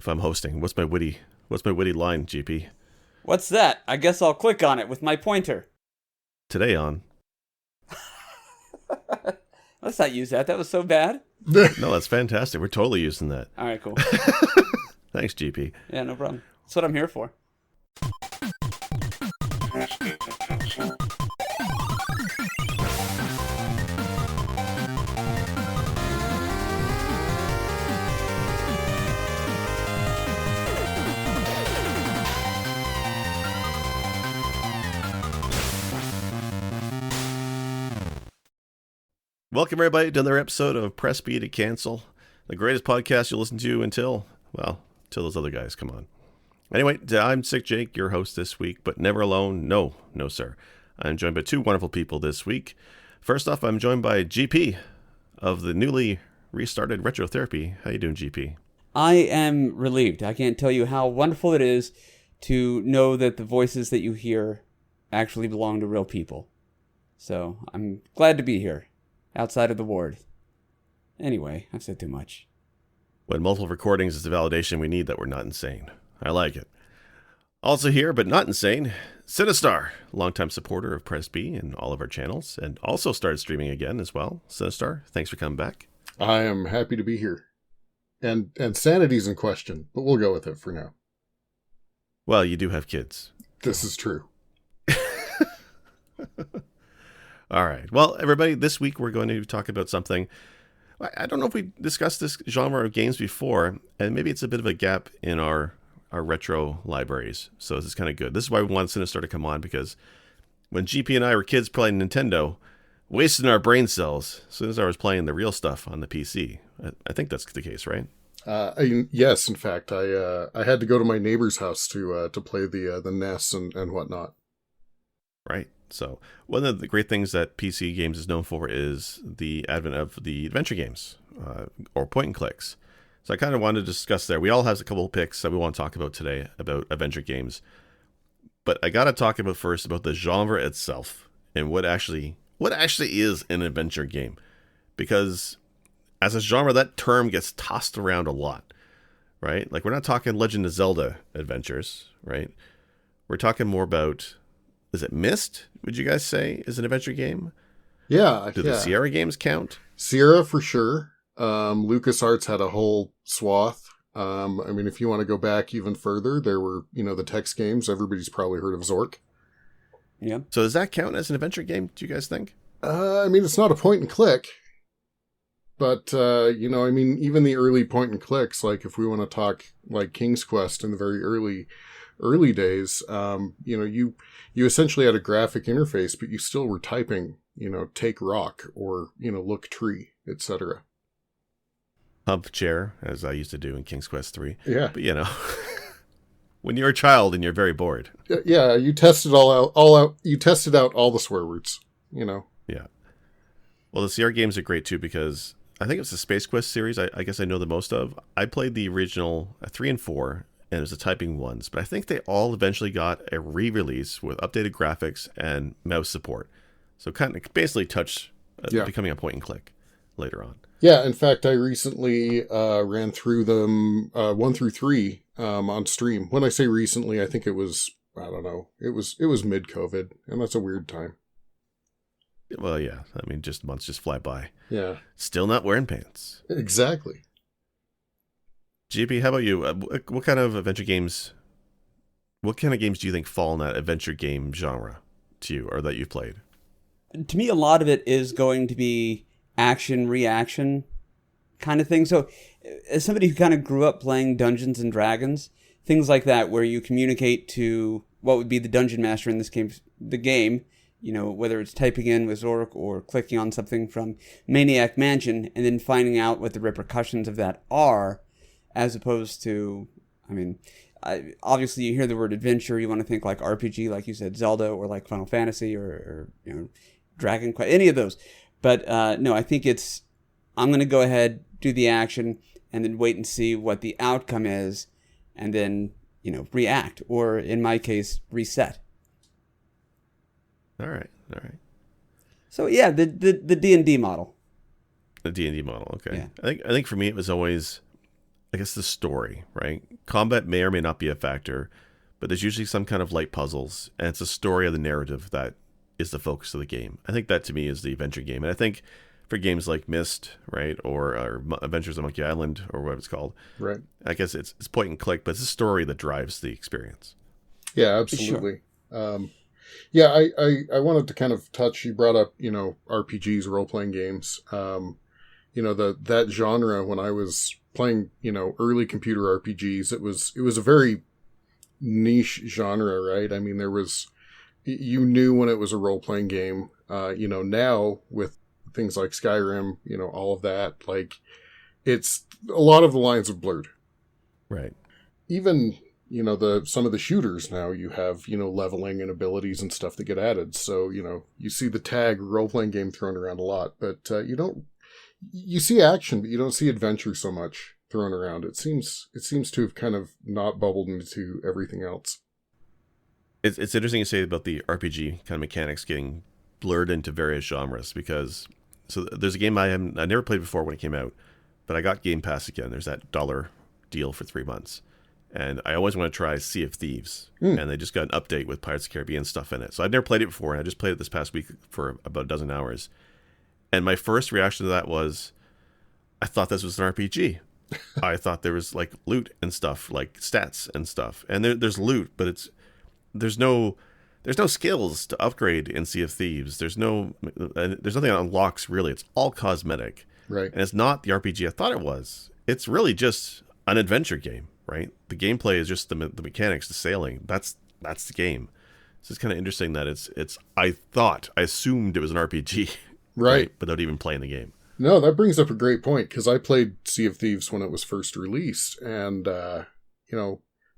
if I'm hosting. What's my witty line, GP? What's that? I guess I'll click on it with my pointer. Today on. Let's not use that. That was so bad. No, that's fantastic. We're totally using that. All right, cool. Thanks, GP. Yeah, no problem. That's what I'm here for. Welcome, everybody, to another episode of Press B to Cancel, the greatest podcast you'll listen to until those other guys come on. Anyway, I'm Sick Jake, your host this week, but never alone. No, sir. I'm joined by two wonderful people this week. First off, I'm joined by GP of the newly restarted Retro Therapy. How you doing, GP? I am relieved. I can't tell you how wonderful it is to know that the voices that you hear actually belong to real people. So I'm glad to be here. Outside of the ward. Anyway, I've said too much. When multiple recordings is the validation we need that we're not insane. I like it. Also here, but not insane, Sinistar, longtime supporter of Press B and all of our channels, and also started streaming again as well. Sinistar, thanks for coming back. I am happy to be here. And sanity's in question, but we'll go with it for now. Well, you do have kids. This is true. All right. Well, everybody, this week we're going to talk about something. I don't know if we discussed this genre of games before, and maybe it's a bit of a gap in our retro libraries. So this is kind of good. This is why we wanted Sinistar to come on, because when GP and I were kids playing Nintendo, wasting our brain cells, Sinistar was playing the real stuff on the PC. I think that's the case, right? Yes, in fact, I had to go to my neighbor's house to play the NES and whatnot. Right. So one of the great things that PC games is known for is the advent of the adventure games, or point and clicks. So I kind of wanted to discuss there. We all have a couple of picks that we want to talk about today about adventure games. But I got to talk about first about the genre itself and what actually is an adventure game. Because as a genre, that term gets tossed around a lot, right? Like, we're not talking Legend of Zelda adventures, right? We're talking more about... Is it Myst, would you guys say, is an adventure game? Yeah. Do the Sierra games count? Sierra, for sure. LucasArts had a whole swath. If you want to go back even further, there were, the text games. Everybody's probably heard of Zork. Yeah. So does that count as an adventure game, do you guys think? It's not a point and click. But, even the early point and clicks, like if we want to talk like King's Quest in the very early days, you essentially had a graphic interface, but you still were typing, take rock or, look tree, etc. Hump chair, as I used to do in King's Quest 3. Yeah. But, when you're a child and you're very bored. Yeah, you tested all out. You tested out all the swear words, Yeah. Well, the Sierra games are great, too, because I think it's the Space Quest series I guess I know the most of. I played the original 3 and 4, and it was the typing ones, but I think they all eventually got a re-release with updated graphics and mouse support. So kind of basically becoming a point and click later on. Yeah, in fact, I recently ran through them 1 through 3 on stream. When I say recently, I think it was, I don't know, it was mid-COVID, and that's a weird time. Well, yeah, just months just fly by. Yeah. Still not wearing pants. Exactly. GP, how about you? What kind of games do you think fall in that adventure game genre to you, or that you've played? To me, a lot of it is going to be action, reaction kind of thing. So as somebody who kind of grew up playing Dungeons and Dragons, things like that, where you communicate to what would be the dungeon master in this game, whether it's typing in with Zork or clicking on something from Maniac Mansion and then finding out what the repercussions of that are, as opposed to, obviously you hear the word adventure, you want to think like RPG, like you said, Zelda, or like Final Fantasy, or Dragon Quest, any of those. But no, I think I'm going to go ahead, do the action, and then wait and see what the outcome is, and then, react, or in my case, reset. All right. So yeah, the D&D model. The D&D model, okay. Yeah. I think for me it was always, I guess, the story, right? Combat may or may not be a factor, but there's usually some kind of light puzzles, and it's a story of the narrative that is the focus of the game. I think that to me is the adventure game. And I think for games like Myst, right, or Adventures on Monkey Island, or what it's called, Right. I guess it's point and click, but it's a story that drives the experience. Yeah, absolutely. Yeah, I wanted to kind of touch, you brought up, RPGs, role-playing games. That genre, when I was playing, early computer RPGs, it was a very niche genre, right? I mean, you knew when it was a role-playing game. Now with things like Skyrim, all of that, like, it's a lot of the lines have blurred. Right. Even, some of the shooters now, you have, leveling and abilities and stuff that get added. So, you see the tag role-playing game thrown around a lot, but you see action, but you don't see adventure so much thrown around. It seems to have kind of not bubbled into everything else. It's interesting you say about the RPG kind of mechanics getting blurred into various genres, because there's a game I never played before when it came out, but I got Game Pass again. There's that $1 deal for 3 months. And I always want to try Sea of Thieves. And they just got an update with Pirates of the Caribbean stuff in it. So I've never played it before, and I just played it this past week for about a dozen hours. And my first reaction to that was, I thought this was an RPG. I thought there was like loot and stuff, like stats and stuff. And there's loot, but there's no skills to upgrade in Sea of Thieves. There's nothing that unlocks really. It's all cosmetic. Right. And it's not the RPG I thought it was. It's really just an adventure game, right? The gameplay is just the mechanics, the sailing. That's the game. So it's kind of interesting that I assumed it was an RPG. Right. Without even playing the game. No, that brings up a great point, because I played Sea of Thieves when it was first released. And,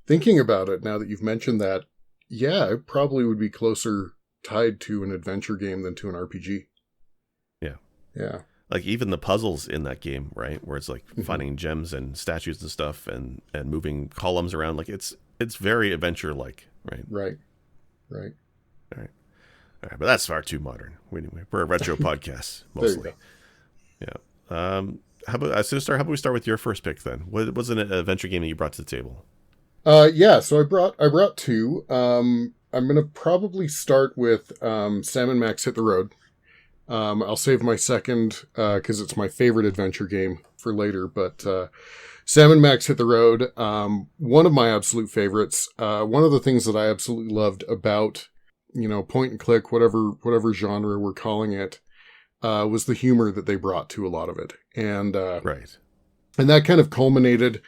thinking about it now that you've mentioned that, yeah, it probably would be closer tied to an adventure game than to an RPG. Yeah. Yeah. Like even the puzzles in that game, right? Where it's like finding gems and statues and stuff and moving columns around. Like it's very adventure-like, right? Right. All right. But that's far too modern. We're a retro podcast, mostly. Yeah. How about Sinistar? How about we start with your first pick then? What was an adventure game that you brought to the table? Yeah. So I brought two. I'm gonna probably start with Sam & Max Hit the Road. I'll save my second because it's my favorite adventure game for later. But Sam & Max Hit the Road. One of my absolute favorites. One of the things that I absolutely loved about point and click, whatever genre we're calling it, was the humor that they brought to a lot of it. And, right. And that kind of culminated,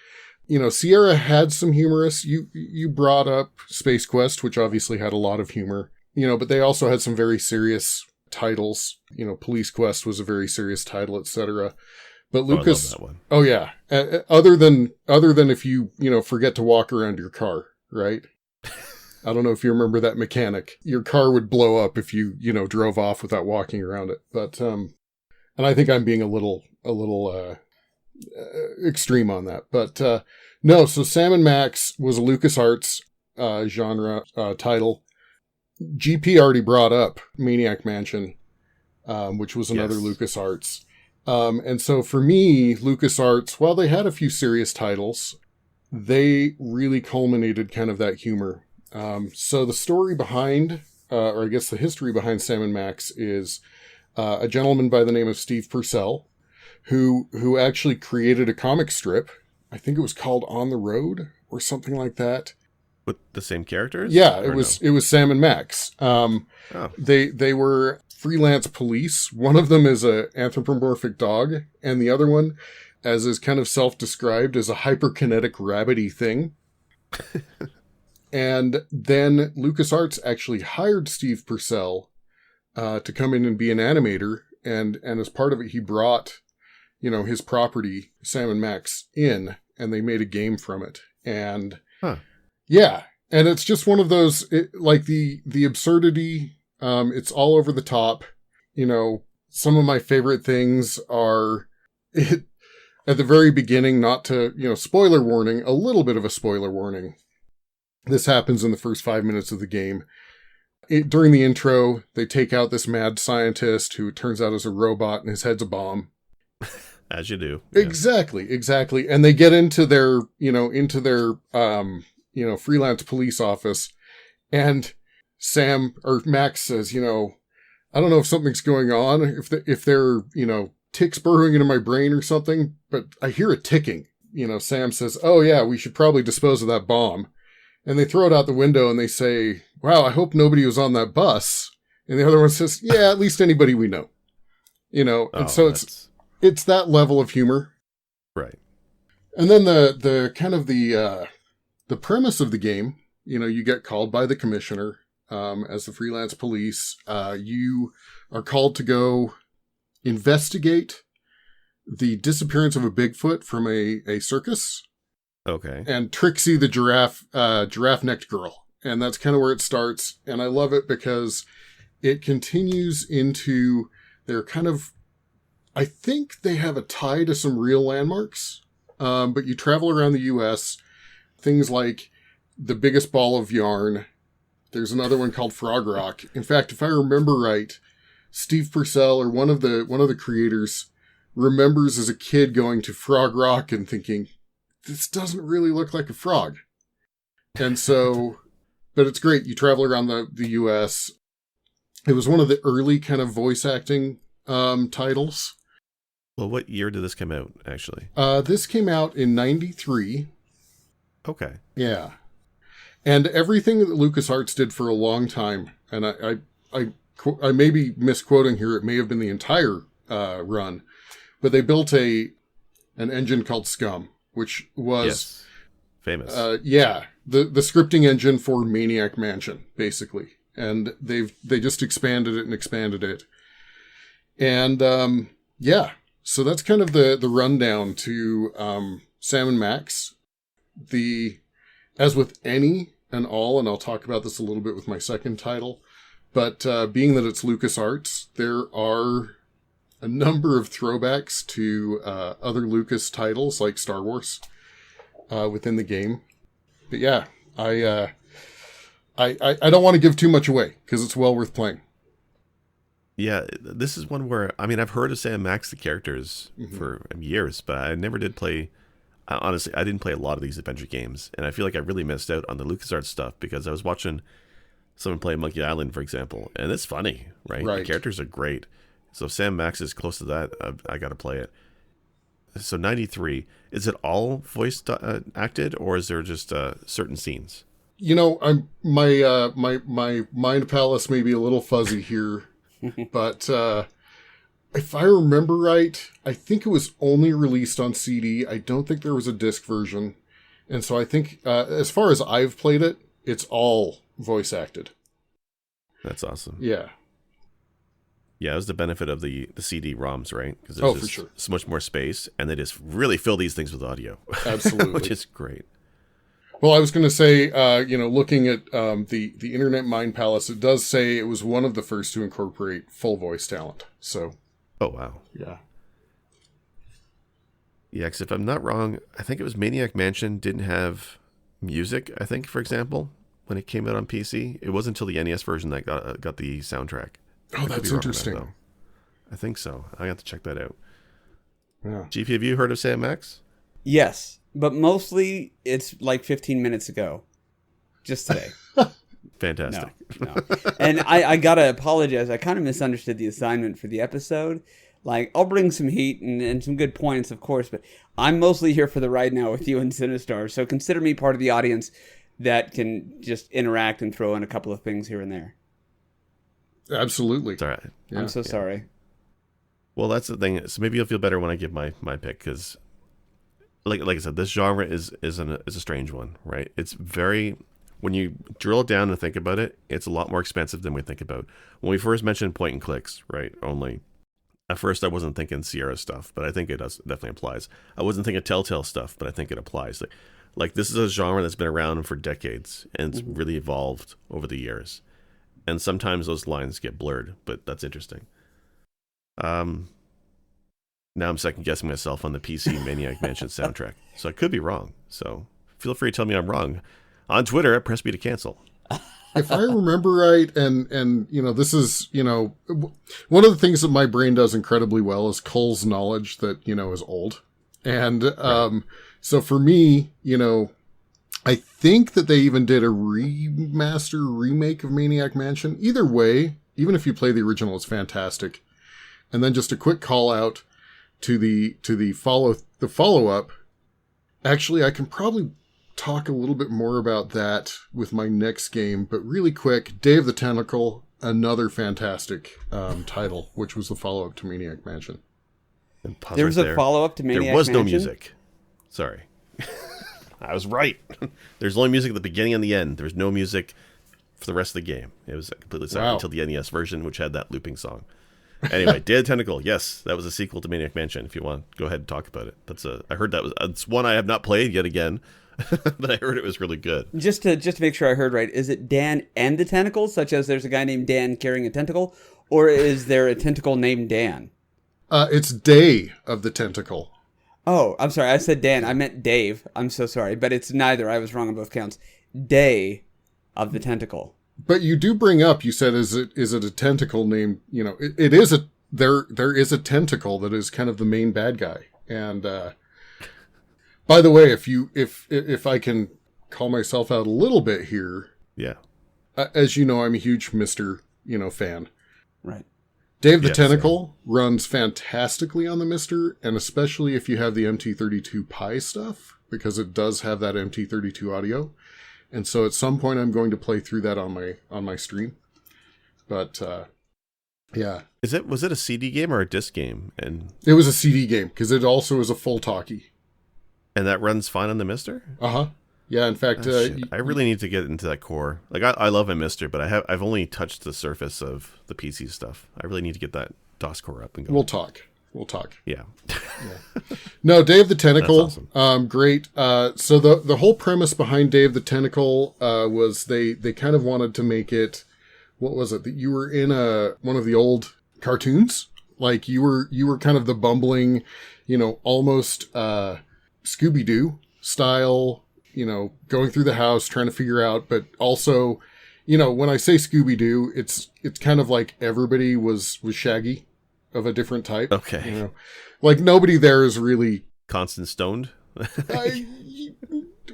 Sierra had some humorous, you brought up Space Quest, which obviously had a lot of humor, but they also had some very serious titles. Police Quest was a very serious title, etc. But Lucas, I love that one. Oh yeah. Other than if you, forget to walk around your car, right? I don't know if you remember that mechanic. Your car would blow up if you, drove off without walking around it. But, and I think I'm being a little extreme on that. But, no, so Sam & Max was a LucasArts, genre, title. GP already brought up Maniac Mansion, which was another LucasArts. And so for me, LucasArts, while they had a few serious titles, they really culminated kind of that humor. So the story behind, or I guess the history behind Sam & Max is a gentleman by the name of Steve Purcell, who actually created a comic strip. I think it was called On the Road or something like that. With the same characters? Yeah, it was Sam & Max. Oh. They were freelance police. One of them is a anthropomorphic dog, and the other one, as is kind of self-described, is a hyperkinetic rabbity thing. And then LucasArts actually hired Steve Purcell to come in and be an animator, and as part of it, he brought, his property, Sam & Max, in, and they made a game from it. And yeah, and it's just one of those, like the absurdity, it's all over the top. Some of my favorite things are at the very beginning, not to, spoiler warning, a little bit of a spoiler warning. This happens in the first 5 minutes of the game. During the intro, they take out this mad scientist who turns out is a robot and his head's a bomb. As you do. Yeah. Exactly. And they get into their, freelance police office, and Sam or Max says, I don't know if something's going on, if they're, ticks burrowing into my brain or something, but I hear a ticking. Sam says, oh yeah, we should probably dispose of that bomb. And they throw it out the window and they say, wow, I hope nobody was on that bus. And the other one says, yeah, at least anybody we know. And so it's that level of humor. Right. And then the kind of the premise of the game, you get called by the commissioner as the freelance police. You are called to go investigate the disappearance of a Bigfoot from a circus. Okay. And Trixie, the giraffe-necked girl. And that's kind of where it starts. And I love it because it continues into their kind of, I think they have a tie to some real landmarks. But you travel around the U.S., things like the biggest ball of yarn. There's another one called Frog Rock. In fact, if I remember right, Steve Purcell, or one of the creators, remembers as a kid going to Frog Rock and thinking, this doesn't really look like a frog. And so, but it's great. You travel around the U.S. It was one of the early kind of voice acting titles. Well, what year did this come out, actually? This came out in 93. Okay. Yeah. And everything that LucasArts did for a long time, and I may be misquoting here, it may have been the entire run, but they built an engine called Scum, which was famous. The scripting engine for Maniac Mansion, basically. And they just expanded it. And so that's kind of the rundown to Sam and Max. As with any and all, and I'll talk about this a little bit with my second title, but being that it's LucasArts, there are a number of throwbacks to other Lucas titles like Star Wars within the game. But yeah, I don't want to give too much away because it's well worth playing. Yeah, this is one where, I mean, I've heard of Sam Max, the characters, for years, but I never did play. Honestly, I didn't play a lot of these adventure games, and I feel like I really missed out on the LucasArts stuff because I was watching someone play Monkey Island, for example, and it's funny, right? The characters are great. So if Sam Max is close to that, I got to play it. So 93, is it all voice acted, or is there just certain scenes? I'm my mind palace may be a little fuzzy here, but if I remember right, I think it was only released on CD. I don't think there was a disc version, and so I think as far as I've played it, it's all voice acted. That's awesome. Yeah. Yeah, it was the benefit of the CD-ROMs, right? Because for sure. So much more space, and they just really fill these things with audio. Absolutely. Which is great. Well, I was going to say, looking at the Internet Mind Palace, it does say it was one of the first to incorporate full voice talent. So. Oh, wow. Yeah. Yeah, because if I'm not wrong, I think it was Maniac Mansion didn't have music, I think, for example, when it came out on PC. It wasn't until the NES version that got the soundtrack. Oh, that's interesting. I think so. I have to check that out. Yeah. GP, have you heard of Sam Max? Yes, but mostly it's like 15 minutes ago. Just today. Fantastic. No. And I gotta apologize. I kind of misunderstood the assignment for the episode. Like, I'll bring some heat and some good points, of course, but I'm mostly here for the ride now with you and Sinistar. So consider me part of the audience that can just interact and throw in a couple of things here and there. Absolutely. It's all right. Yeah. I'm so sorry. Well, that's the thing. So maybe you'll feel better when I give my pick, because, like I said, this genre is a strange one, right? It's very, when you drill it down and think about it, it's a lot more expensive than we think about. When we first mentioned point and clicks, right? Only at first I wasn't thinking Sierra stuff, but I think it definitely applies. I wasn't thinking Telltale stuff, but I think it applies. Like this is a genre that's been around for decades, and it's really evolved over the years. And sometimes those lines get blurred, but that's interesting. Now I'm second guessing myself on the PC Maniac Mansion soundtrack, so I could be wrong. So feel free to tell me I'm wrong on Twitter at PressB to cancel. if I remember right, and this is, one of the things that my brain does incredibly well is Cole's knowledge that, is old. And so for me, I think that they even did a remake of Maniac Mansion. Either way, even if you play the original, it's fantastic. And then just a quick call out to the follow up. Actually, I can probably talk a little bit more about that with my next game, but really quick, Day of the Tentacle, another fantastic title, which was the follow up to Maniac Mansion. There was a follow up to Maniac Mansion. There was no music. Sorry. I was right. There's only music at the beginning and the end. There was no music for the rest of the game. It was completely separate until the NES version, which had that looping song. Anyway, Day of the Tentacle. Yes, that was a sequel to Maniac Mansion. If you want, go ahead and talk about it. I heard it's one I have not played yet again, but I heard it was really good. Just to make sure I heard right, is it Dan and the Tentacles, such as there's a guy named Dan carrying a tentacle, or is there a tentacle named Dan? It's Day of the Tentacle. Oh, I'm sorry. I said Dan. I meant Dave. I'm so sorry. But it's neither. I was wrong on both counts. Day of the Tentacle. But you do bring up, you said, is it a tentacle named, it is there is a tentacle that is kind of the main bad guy. And, by the way, if I can call myself out a little bit here. Yeah. As you know, I'm a huge Mr., fan. Right. Day of the Tentacle runs fantastically on the Mister, and especially if you have the MT32 Pi stuff, because it does have that MT32 audio. And so at some point I'm going to play through that on my stream. But yeah. Was it a CD game or a disc game? And it was a CD game because it also is a full talkie. And that runs fine on the Mister? Uh-huh. Yeah, in fact, I really need to get into that core. Like I love a Mister, but I've only touched the surface of the PC stuff. I really need to get that DOS core up and go. We'll talk. Yeah. No, Day of the Tentacle. That's awesome. Great. So the whole premise behind Day of the Tentacle was they kind of wanted to make it. What was it? That you were in one of the old cartoons. Like you were kind of the bumbling, almost Scooby-Doo style. Going through the house, trying to figure out, but also, when I say Scooby-Doo, it's kind of like everybody was Shaggy of a different type. Okay. Like nobody there is really constant stoned.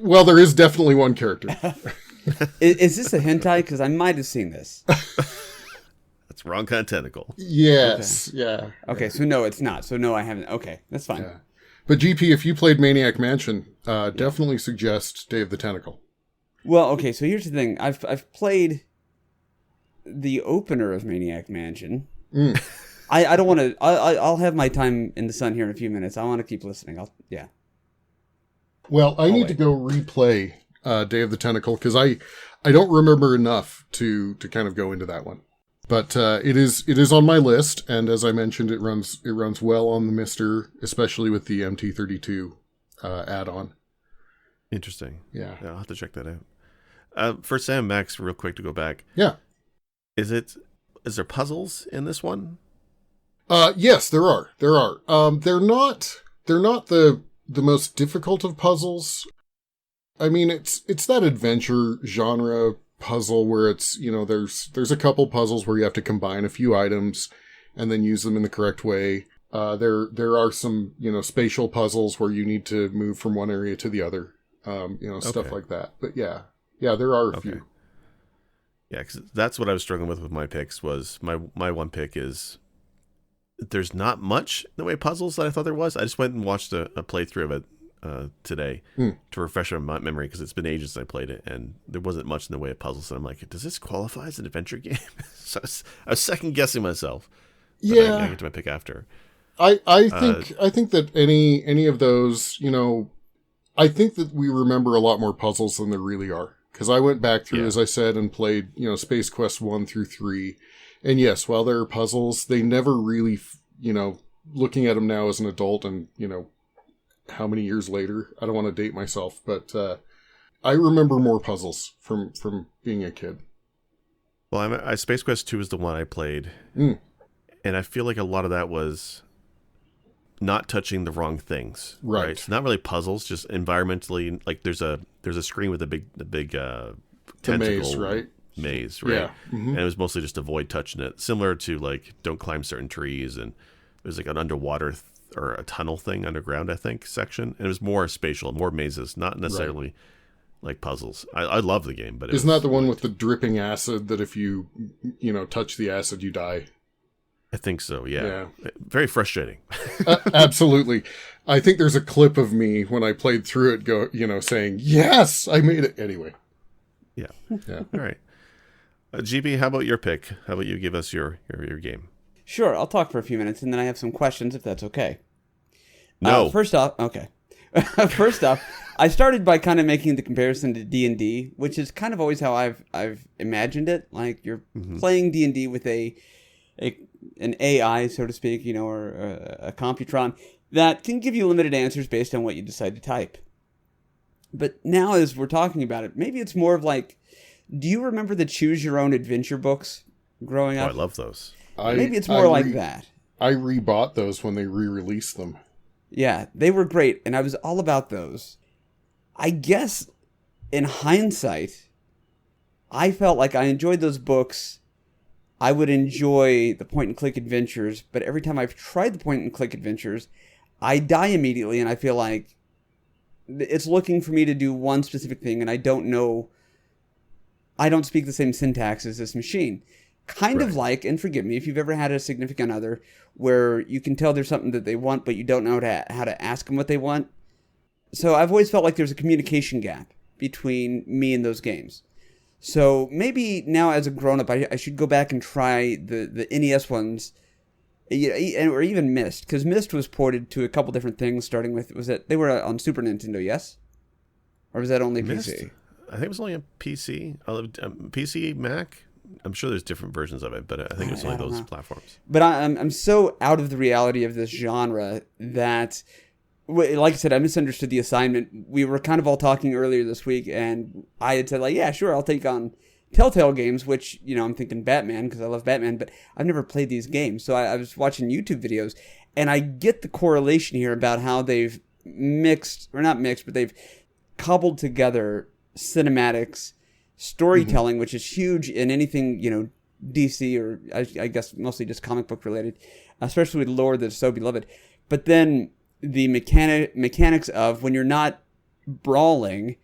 Well, there is definitely one character. Is this a hentai? Because I might have seen this. That's wrong kind of tentacle. Yes. Okay. Yeah. Okay. So no, it's not. So no, I haven't. Okay. That's fine. Yeah. But GP, if you played Maniac Mansion, definitely suggest Day of the Tentacle. Well, okay, so here's the thing. I've played the opener of Maniac Mansion. I don't want to. I'll have my time in the sun here in a few minutes. I want to keep listening. Yeah. Well, I need to go replay Day of the Tentacle because I don't remember enough to kind of go into that one. But it is on my list, and as I mentioned, it runs well on the Mister, especially with the MT32 add-on. Interesting. Yeah, I'll have to check that out. For Sam Max, real quick to go back. Yeah. Is there puzzles in this one? Yes, there are. They're not the most difficult of puzzles. I mean, it's that adventure genre puzzle where it's, there's a couple puzzles where you have to combine a few items and then use them in the correct way. There are some, spatial puzzles where you need to move from one area to the other, stuff like that. But yeah, there are a few. Yeah, because that's what I was struggling with my picks was my one pick is there's not much in the way of puzzles that I thought there was. I just went and watched a playthrough of it today to refresh my memory because it's been ages since I played it, and there wasn't much in the way of puzzles. And I'm like, does this qualify as an adventure game? So I was second guessing myself. Yeah, I get to my pick after. I think that any of those, I think that we remember a lot more puzzles than there really are. Because I went back through, as I said, and played, Space Quest 1 through 3. And yes, while there are puzzles, they never really, looking at them now as an adult and, how many years later, I don't want to date myself, but I remember more puzzles from being a kid. Well, Space Quest 2 is the one I played. And I feel like a lot of that was not touching the wrong things. Right. It's not really puzzles, just environmentally. Like there's a screen with a big tentacle maze, right? maze, right? Yeah. Mm-hmm. And it was mostly just avoid touching it, similar to like don't climb certain trees, and there's like an underwater or a tunnel thing underground, I think, section. And it was more spatial, more mazes, not necessarily like puzzles. I love the game, but isn't that the one with the dripping acid that if you touch the acid, you die? I think so, yeah. Very frustrating. Absolutely. I think there's a clip of me when I played through it saying, yes, I made it. Anyway. Yeah. Yeah. All right. GB, how about your pick? How about you give us your game? Sure, I'll talk for a few minutes, and then I have some questions, if that's okay. No. First off, okay. First off, I started by kind of making the comparison to D&D, which is kind of always how I've imagined it. Like you're playing D&D with an AI, so to speak, or a Computron that can give you limited answers based on what you decide to type. But now as we're talking about it, maybe it's more of like, do you remember the Choose Your Own Adventure books growing up? I love those. Maybe it's more like that. I rebought those when they re-released them. Yeah, they were great, and I was all about those. I guess, in hindsight, I felt like I enjoyed those books. I would enjoy the point-and-click adventures, but every time I've tried the point-and-click adventures, I die immediately, and I feel like it's looking for me to do one specific thing, and I don't speak the same syntax as this machine. Kind of like, and forgive me if you've ever had a significant other where you can tell there's something that they want, but you don't know how to ask them what they want. So I've always felt like there's a communication gap between me and those games. So maybe now as a grown-up, I should go back and try the NES ones, or even Myst, because Myst was ported to a couple different things, starting with, they were on Super Nintendo, yes? Or was that only Myst? PC? I think it was only a PC. PC, Mac? I'm sure there's different versions of it, but I think it was only those platforms. But I'm so out of the reality of this genre that, like I said, I misunderstood the assignment. We were kind of all talking earlier this week, and I had said, like, yeah, sure, I'll take on Telltale games, which, I'm thinking Batman, because I love Batman, but I've never played these games. So I was watching YouTube videos, and I get the correlation here about how they've but they've cobbled together cinematics, storytelling, which is huge in anything, DC, or I guess mostly just comic book related, especially with lore that's so beloved. But then the mechanics of when you're not brawling,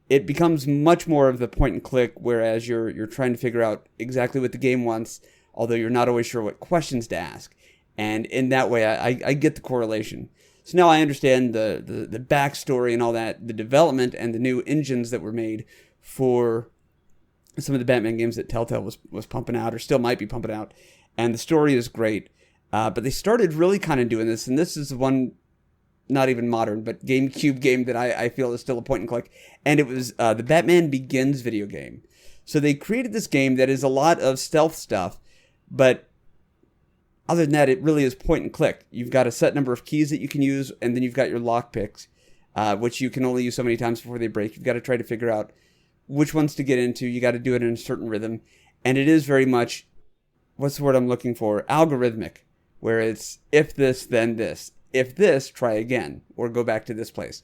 it becomes much more of the point and click, whereas you're trying to figure out exactly what the game wants, although you're not always sure what questions to ask. And in that way, I get the correlation. So now I understand the backstory and all that, the development and the new engines that were made for some of the Batman games that Telltale was pumping out, or still might be pumping out. And the story is great. But they started really kind of doing this, and this is the one, not even modern, but GameCube game that I feel is still a point and click. And it was the Batman Begins video game. So they created this game that is a lot of stealth stuff, but other than that, it really is point and click. You've got a set number of keys that you can use, and then you've got your lock picks, which you can only use so many times before they break. You've got to try to figure out which ones to get into. You got to do it in a certain rhythm. And it is very much, what's the word I'm looking for? Algorithmic, where it's if this, then this. If this, try again, or go back to this place.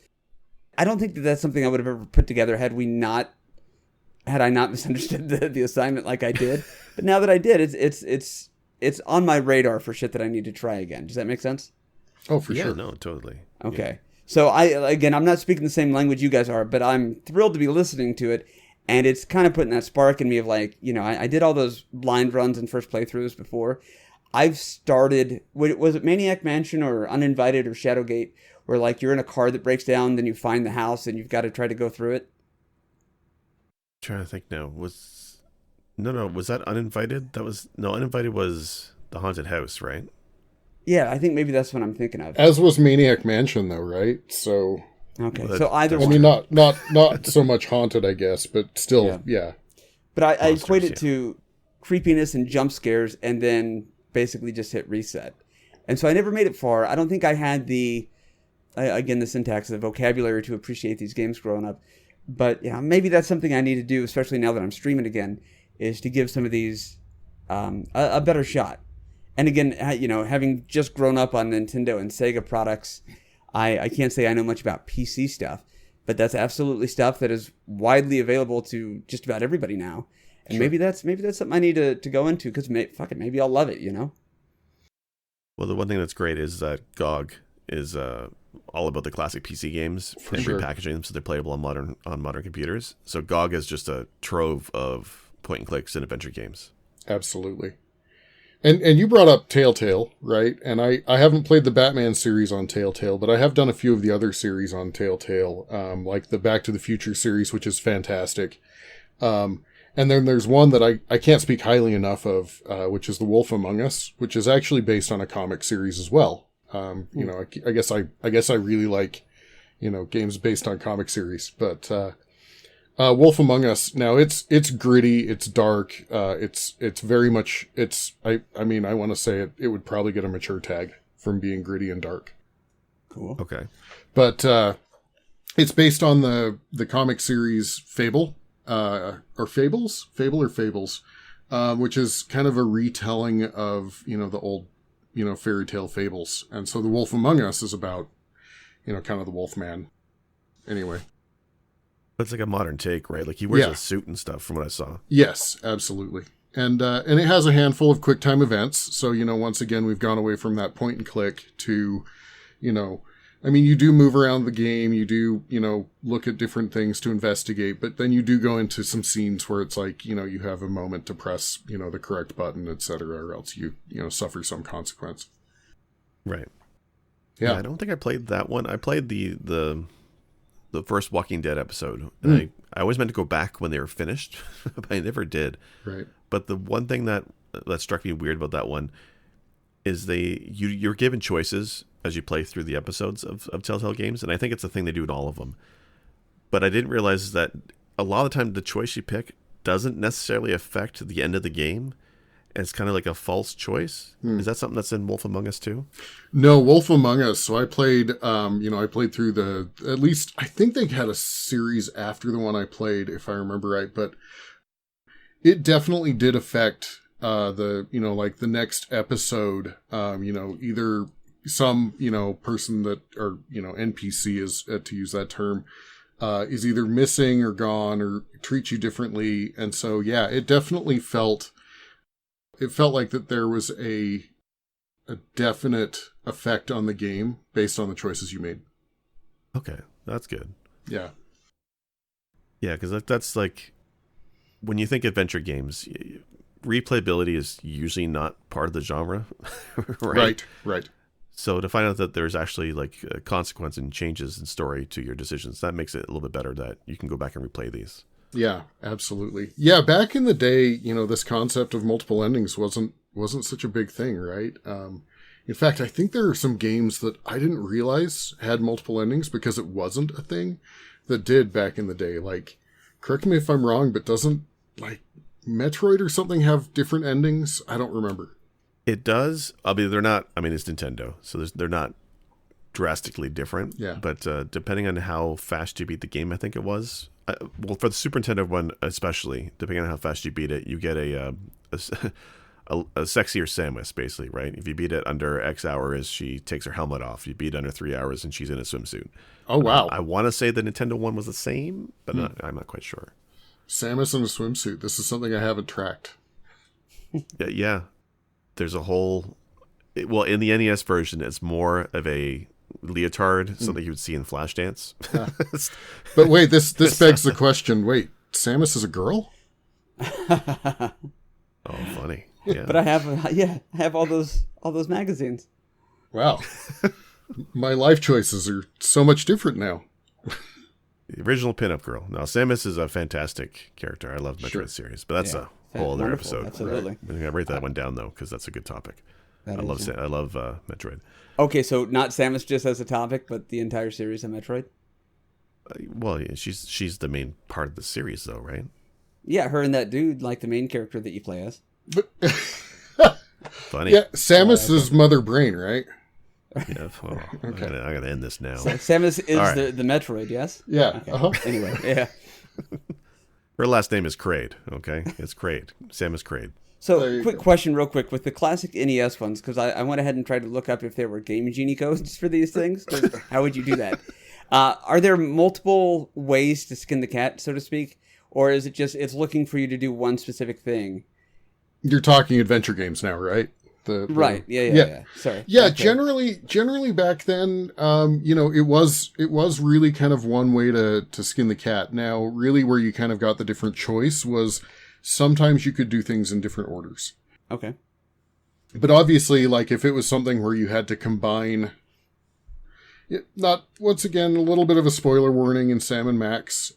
I don't think that that's something I would have ever put together had I not misunderstood the assignment like I did. But now that I did, it's on my radar for shit that I need to try again. Does that make sense? Oh, for Yeah, sure. no, totally. Okay. Yeah. So I'm not speaking the same language you guys are, but I'm thrilled to be listening to it. And it's kind of putting that spark in me of like, I did all those blind runs and first playthroughs before. I've started, was it Maniac Mansion or Uninvited or Shadowgate, where like you're in a car that breaks down, then you find the house and you've got to try to go through it? Trying to think now. Was that Uninvited? Uninvited was the haunted house, right? Yeah, I think maybe that's what I'm thinking of. As was Maniac Mansion, though, right? So okay, well, so either one. I mean, not so much haunted, I guess, but still, yeah. But I equate it to creepiness and jump scares, and then basically just hit reset. And so I never made it far. I don't think I had the syntax, the vocabulary to appreciate these games growing up. But maybe that's something I need to do, especially now that I'm streaming again, is to give some of these a better shot. And again, having just grown up on Nintendo and Sega products, I can't say I know much about PC stuff, but that's absolutely stuff that is widely available to just about everybody now. And maybe that's something I need to go into, because maybe I'll love it, you know? Well, the one thing that's great is that GOG is all about the classic PC games and repackaging them so they're playable on modern computers. So GOG is just a trove of point and clicks and adventure games. Absolutely. And you brought up Telltale, right? And I haven't played the Batman series on Telltale, but I have done a few of the other series on Telltale, like the Back to the Future series, which is fantastic. And then there's one that I can't speak highly enough of, which is The Wolf Among Us, which is actually based on a comic series as well. You know, I guess I really like, you know, games based on comic series, but Wolf Among Us, now it's gritty, it's dark, it's very much, I mean, I want to say it would probably get a mature tag from being gritty and dark. Cool. Okay. But it's based on the comic series Fable, or Fables, which is kind of a retelling of, you know, the old, you know, fairy tale fables. And so The Wolf Among Us is about, you know, kind of the wolf man. Anyway. But it's like a modern take, right? Like he wears a suit and stuff from what I saw. Yes, absolutely. And it has a handful of quick time events. So, you know, once again, we've gone away from that point and click to, you know, I mean, you do move around the game. You do, you know, look at different things to investigate, but then you do go into some scenes where it's like, you know, you have a moment to press, you know, the correct button, etc., or else you know, suffer some consequence. Right. Yeah. I don't think I played that one. I played the first Walking Dead episode, and I always meant to go back when they were finished, but I never did. Right. But the one thing that struck me weird about that one is you're given choices as you play through the episodes of Telltale games, and I think it's the thing they do in all of them. But I didn't realize that a lot of the time the choice you pick doesn't necessarily affect the end of the game. It's kind of like a false choice. Is that something that's in Wolf Among Us too? No, Wolf Among Us. So I played, you know, I played through at least, I think they had a series after the one I played, if I remember right, but it definitely did affect, you know, like the next episode, you know, either some, you know, person that, or, you know, NPC is, to use that term, is either missing or gone or treats you differently. And so, yeah, it definitely felt like that there was a definite effect on the game based on the choices you made. Okay, that's good. Yeah. Yeah, because that's like, when you think adventure games, replayability is usually not part of the genre, right? Right. So to find out that there's actually like a consequence and changes in story to your decisions, that makes it a little bit better that you can go back and replay these. Yeah, absolutely. Yeah, back in the day, you know, this concept of multiple endings wasn't such a big thing, right? In fact, I think there are some games that I didn't realize had multiple endings because it wasn't a thing that did back in the day. Like, correct me if I'm wrong, but doesn't, like, Metroid or something have different endings? I don't remember. It does. I mean, they're not. I mean, it's Nintendo, so they're not drastically different. Yeah. But depending on how fast you beat the game, I think it was. Well, for the Super Nintendo one especially, depending on how fast you beat it, you get a sexier Samus, basically, right? If you beat it under X hours, she takes her helmet off. You beat it under 3 hours, and she's in a swimsuit. Oh, wow. I want to say the Nintendo one was the same, but I'm not quite sure. Samus in a swimsuit. This is something I haven't tracked. Yeah. There's a whole... Well, in the NES version, it's more of a leotard, something you would see in Flashdance. Yeah. But wait, this begs the question. Wait, Samus is a girl? Oh, funny. Yeah. But I have all those magazines. Wow. My life choices are so much different now. The original pinup girl. Now, Samus is a fantastic character. I love the Metroid series, but that's a whole other episode. Absolutely. I'm going to write that one down, though, because that's a good topic. I love Metroid. Okay, so not Samus just as a topic, but the entire series of Metroid? Well, yeah, she's the main part of the series, though, right? Yeah, her and that dude, like the main character that you play as. But Funny. yeah, Samus is Mother Brain, right? Yeah. Well, okay. I gotta end this now. So Samus is right. the Metroid, yes? Yeah. Okay. Uh-huh. Anyway, yeah. Her last name is Kraid, okay? It's Kraid. Samus Kraid. So, quick question real quick. With the classic NES ones, because I went ahead and tried to look up if there were Game Genie codes for these things. How would you do that? Are there multiple ways to skin the cat, so to speak? or is it just it's looking for you to do one specific thing? You're talking adventure games now, right? Right. Yeah. Sorry. Yeah, okay. generally back then, it was really kind of one way to skin the cat. Now, really where you kind of got the different choice was sometimes you could do things in different orders. Okay. But obviously, like if it was something where you had to combine, not once again a little bit of a spoiler warning in Sam and Max.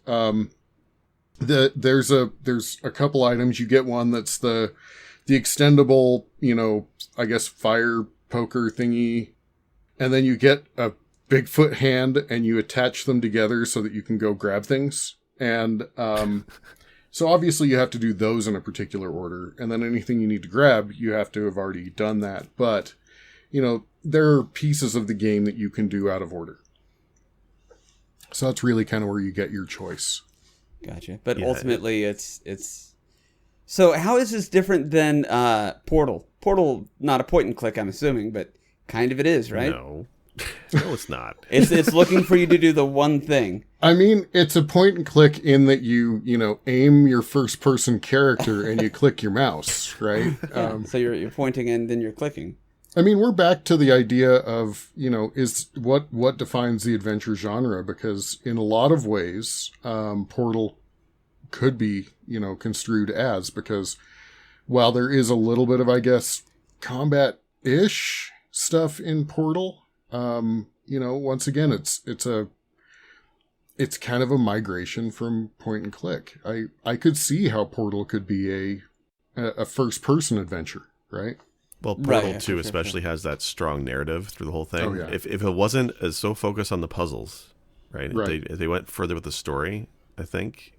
There's a couple items. You get one that's the extendable, I guess fire poker thingy, and then you get a Bigfoot hand and you attach them together so that you can go grab things. And so obviously you have to do those in a particular order, and then anything you need to grab, you have to have already done that. But, there are pieces of the game that you can do out of order. So that's really kind of where you get your choice. Gotcha. But ultimately it's so how is this different than Portal? Portal, not a point and click, I'm assuming, but kind of it is, right? No, it's not. It's looking for you to do the one thing. I mean, it's a point and click in that you aim your first person character and you click your mouse, right? So you're pointing and then you're clicking. I mean, we're back to the idea of, is what defines the adventure genre, because in a lot of ways, Portal could be, construed as, because while there is a little bit of, I guess, combat-ish stuff in Portal, once again, it's kind of a migration from point and click. I could see how Portal could be a first-person adventure, right? Well, Portal 2 especially has that strong narrative through the whole thing. Oh, yeah. If it wasn't as so focused on the puzzles, right? Right. If they went further with the story, I think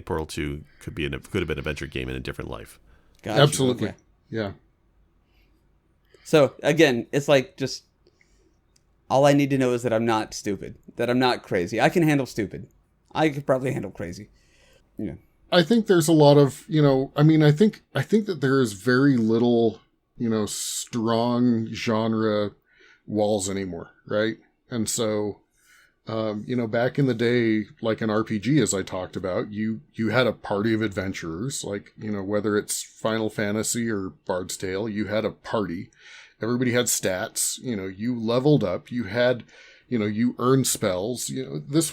Portal 2 could have been an adventure game in a different life. Gotcha. Absolutely. Okay. Yeah. So again, it's like just all I need to know is that I'm not stupid, that I'm not crazy. I can handle stupid. I could probably handle crazy. Yeah. I think there's a lot of, I think that there is very little, strong genre walls anymore, right? And so, back in the day, like an RPG, as I talked about, you had a party of adventurers, like, whether it's Final Fantasy or Bard's Tale, you had a party. Everybody had stats, you leveled up, you had, you earned spells, it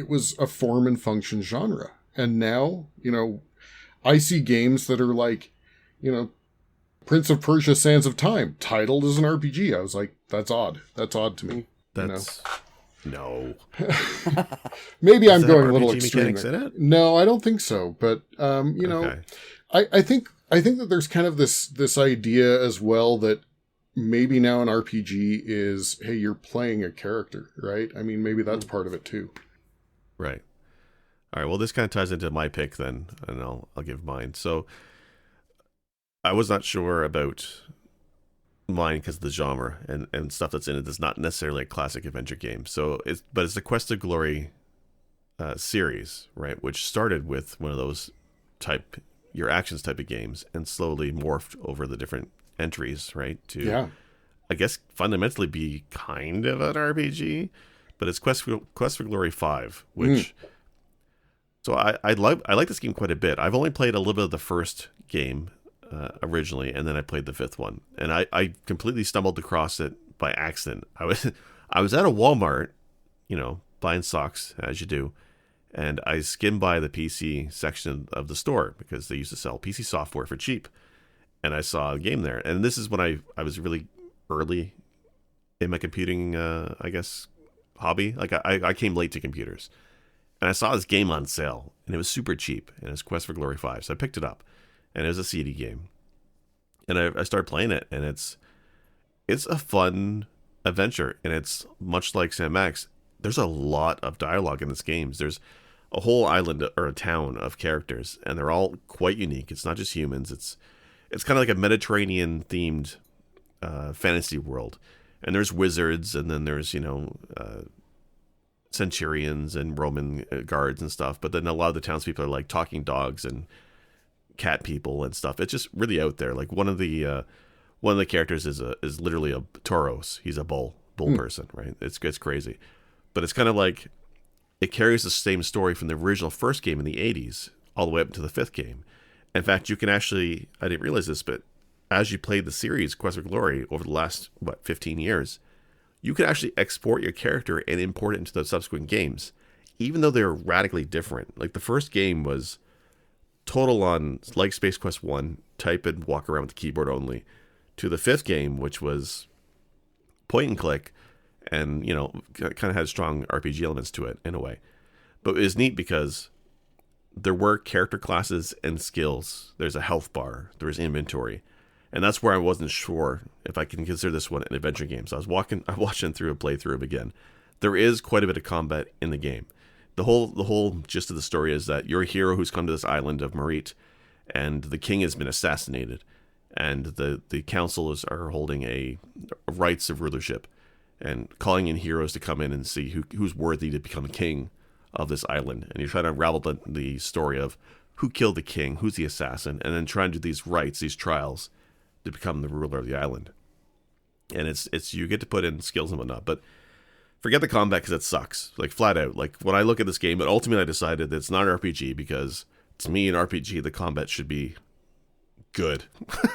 was a form and function genre. And now, I see games that are like, Prince of Persia: Sands of Time, titled as an RPG. I was like, that's odd. That's odd to me. No. Maybe I'm going a RPG little extreme. mechanics in it? No, I don't think so. But Okay. I think that there's kind of this idea as well that maybe now an RPG is, hey, you're playing a character, right? I mean, maybe that's part of it too. Right. All right. Well, this kind of ties into my pick then, and I'll give mine. So I was not sure about mine because of the genre and stuff that's in it that's not necessarily a classic adventure game. So it's the Quest of Glory series, right? Which started with one of those your actions type of games and slowly morphed over the different entries, right? To I guess fundamentally be kind of an RPG, but it's Quest for Glory 5, which. So I like this game quite a bit. I've only played a little bit of the first game originally, and then I played the fifth one. And I completely stumbled across it by accident. I was at a Walmart, buying socks, as you do, and I skimmed by the PC section of the store because they used to sell PC software for cheap. And I saw a game there. And this is when I was really early in my computing, I guess, hobby. Like I came late to computers. And I saw this game on sale, and it was super cheap, and it was Quest for Glory 5. So I picked it up, and it was a CD game. And I started playing it, and it's a fun adventure, and it's much like Sam Max. There's a lot of dialogue in this game. There's a whole island or a town of characters, and they're all quite unique. It's not just humans. It's kind of like a Mediterranean-themed fantasy world. And there's wizards, and then there's, centurions and Roman guards and stuff, but then a lot of the townspeople are like talking dogs and cat people and stuff. It's just really out there. Like one of the characters is literally a Tauros. He's a bull person, right? It's crazy, but it's kind of like it carries the same story from the original first game in the 80s all the way up to the fifth game. In fact, you can actually, I didn't realize this, but as you played the series Quest for Glory over the last, 15 years, you can actually export your character and import it into the subsequent games, even though they're radically different. Like the first game was total on, like Space Quest 1, type and walk around with the keyboard only, to the fifth game, which was point and click, and, kind of had strong RPG elements to it in a way. But it was neat because there were character classes and skills. There's a health bar. There's inventory. And that's where I wasn't sure if I can consider this one an adventure game. So I was watching through a playthrough of again. There is quite a bit of combat in the game. The whole gist of the story is that you're a hero who's come to this island of Marit, and the king has been assassinated, and the council are holding a rights of rulership, and calling in heroes to come in and see who's worthy to become king of this island. And you're trying to unravel the story of who killed the king, who's the assassin, and then trying to do these rites, these trials, to become the ruler of the island. And it's you get to put in skills and whatnot, but forget the combat because it sucks. Like flat out. Like when I look at this game, but ultimately I decided that it's not an RPG because to me, an RPG, the combat should be good.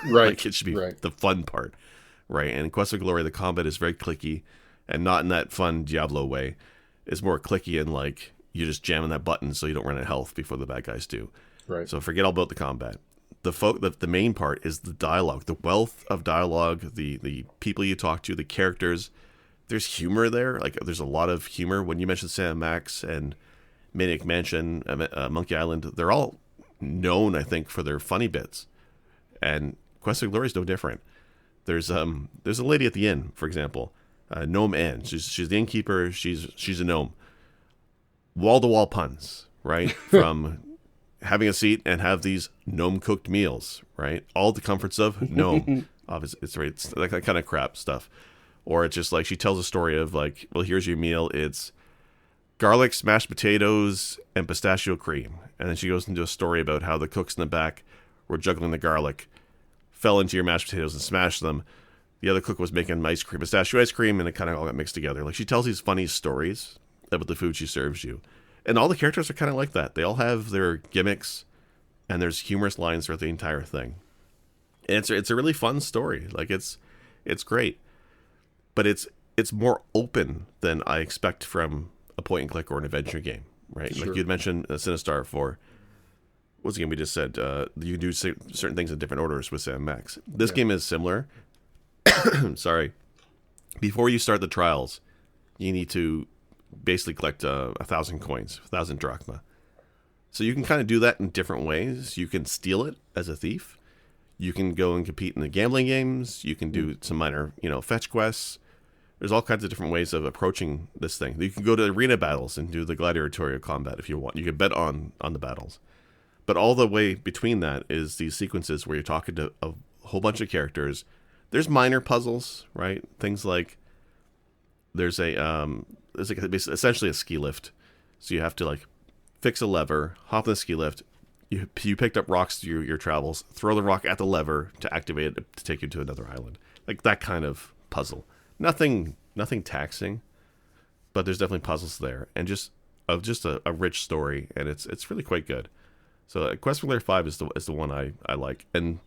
Right. Like it should be the fun part. Right. And in Quest of Glory, the combat is very clicky and not in that fun Diablo way. It's more clicky and like you're just jamming that button so you don't run out of health before the bad guys do. Right. So forget all about the combat. The main part is the dialogue, the wealth of dialogue, the people you talk to, the characters. There's humor there. Like there's a lot of humor. When you mentioned Sam Max and Maniac Mansion, Monkey Island, they're all known, I think, for their funny bits. And Quest of Glory is no different. There's a lady at the inn, for example, Gnome Anne. She's the innkeeper. She's a gnome. Wall to wall puns, right? From having a seat and have these gnome cooked meals, right? All the comforts of gnome. Obviously, it's that kind of crap stuff. Or it's just like she tells a story of like, well, here's your meal. It's garlic, smashed potatoes, and pistachio cream. And then she goes into a story about how the cooks in the back were juggling the garlic, fell into your mashed potatoes and smashed them. The other cook was making pistachio ice cream, and it kind of all got mixed together. Like she tells these funny stories about the food she serves you. And all the characters are kind of like that. They all have their gimmicks, and there's humorous lines throughout the entire thing. And it's a really fun story. Like it's great. But it's more open than I expect from a point and click or an adventure game, right? Sure. Like you'd mentioned Sinistar for, what's the game we just said? You can do certain things in different orders with Sam Max. This game is similar. Sorry. Before you start the trials, you need to basically collect 1,000 coins, 1,000 drachma. So you can kind of do that in different ways. You can steal it as a thief. You can go and compete in the gambling games. You can do some minor, fetch quests. There's all kinds of different ways of approaching this thing. You can go to arena battles and do the gladiatorial combat if you want. You can bet on the battles. But all the way between that is these sequences where you're talking to a whole bunch of characters. There's minor puzzles, right? Things like there's essentially a ski lift. So you have to like fix a lever, hop on the ski lift. You picked up rocks through your travels, throw the rock at the lever to activate it to take you to another island. Like that kind of puzzle. Nothing taxing, but there's definitely puzzles there, and just a rich story, and it's really quite good. So Quest for Glory 5 is the one I like. And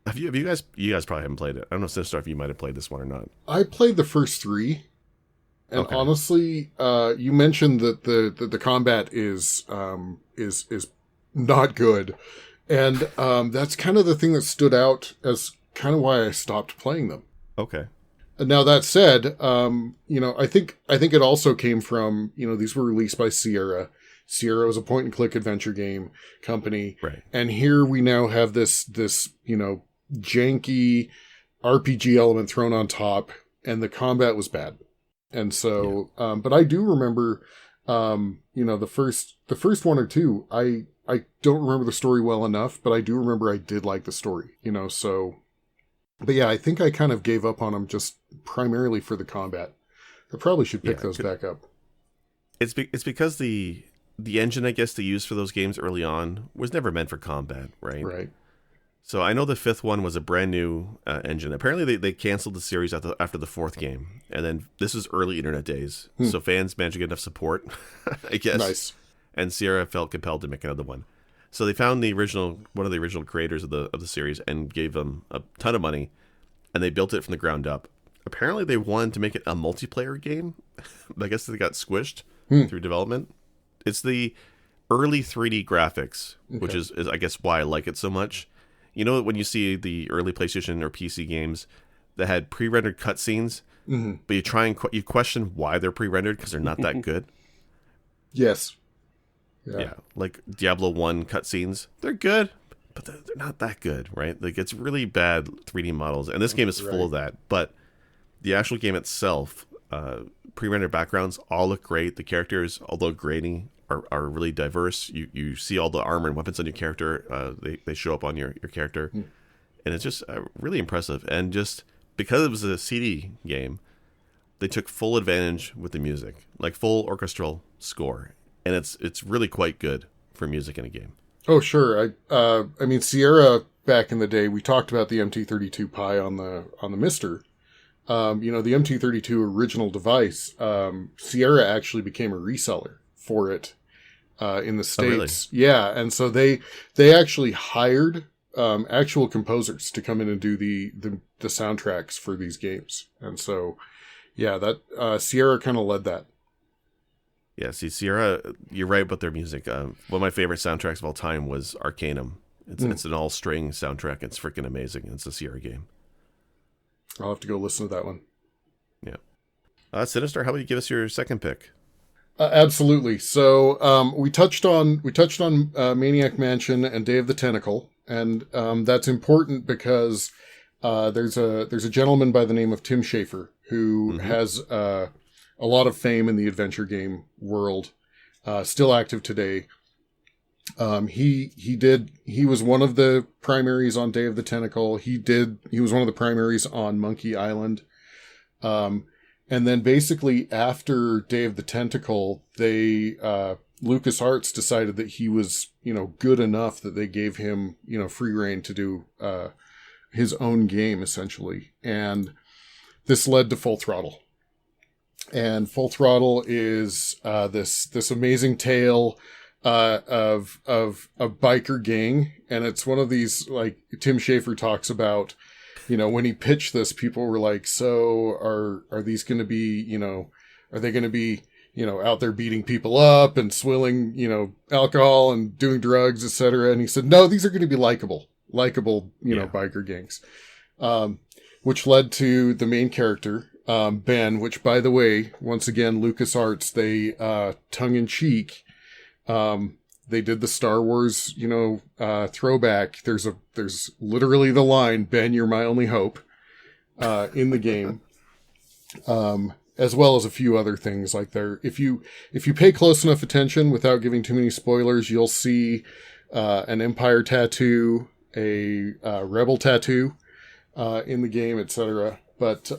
have you guys probably haven't played it. I don't know, Sinistar, if you might have played this one or not. I played the first three, and honestly, you mentioned that the combat is not good, and that's kind of the thing that stood out as kind of why I stopped playing them. Okay. Now that said, I think it also came from, these were released by Sierra. Sierra was a point and click adventure game company. Right. And here we now have this janky RPG element thrown on top, and the combat was bad. And so, but I do remember, the first one or two, I don't remember the story well enough, but I do remember I did like the story, so. But yeah, I think I kind of gave up on them just primarily for the combat. I probably should pick those back up. It's because the engine, I guess, they used for those games early on was never meant for combat, right? Right. So I know the fifth one was a brand new engine. Apparently, they canceled the series after the fourth game, and then this is early internet days, so fans managed to get enough support, I guess. Nice. And Sierra felt compelled to make another one. So they found one of the original creators of the series and gave them a ton of money, and they built it from the ground up. Apparently, they wanted to make it a multiplayer game. I guess they got squished through development. It's the early 3D graphics, which is I guess why I like it so much. You know, when you see the early PlayStation or PC games that had pre-rendered cutscenes, but you try and you question why they're pre-rendered because they're not that good. Yes. Yeah, like Diablo 1 cutscenes, they're good, but they're not that good, right? Like, it's really bad 3D models, and this game is full of that. But the actual game itself, pre-rendered backgrounds all look great. The characters, although grainy, are really diverse. You see all the armor and weapons on your character. They show up on your character. And it's just really impressive. And just because it was a CD game, they took full advantage with the music, like full orchestral score. And it's really quite good for music in a game. Oh, sure. I mean, Sierra, back in the day, we talked about the MT32 Pi on the Mister. You know, the MT32 original device, Sierra actually became a reseller for it in the States. Oh, really? Yeah, and so they actually hired actual composers to come in and do the soundtracks for these games. And so, yeah, that Sierra kind of led that. Yeah, see, Sierra, you're right about their music. One of my favorite soundtracks of all time was Arcanum. It's an all-string soundtrack. It's freaking amazing. It's a Sierra game. I'll have to go listen to that one. Yeah. Sinistar, how about you give us your second pick? Absolutely. So we touched on Maniac Mansion and Day of the Tentacle, and that's important because there's a gentleman by the name of Tim Schafer who has a lot of fame in the adventure game world, still active today. He was one of the primaries on Day of the Tentacle. He was one of the primaries on Monkey Island. And then basically after Day of the Tentacle, LucasArts decided that he was, good enough that they gave him, free reign to do, his own game essentially. And this led to Full Throttle. And Full Throttle is, this amazing tale, of a biker gang. And it's one of these, like Tim Schafer talks about, when he pitched this, people were like, so are these going to be, are they going to be, out there beating people up and swilling, alcohol and doing drugs, etc. And he said, no, these are going to be likable, biker gangs. Which led to the main character, Ben, which by the way, once again, LucasArts, they, tongue in cheek, they did the Star Wars, throwback. There's literally the line, Ben, you're my only hope, in the game. As well as a few other things like there. If you pay close enough attention without giving too many spoilers, you'll see, an Empire tattoo, a Rebel tattoo, in the game, etc. But,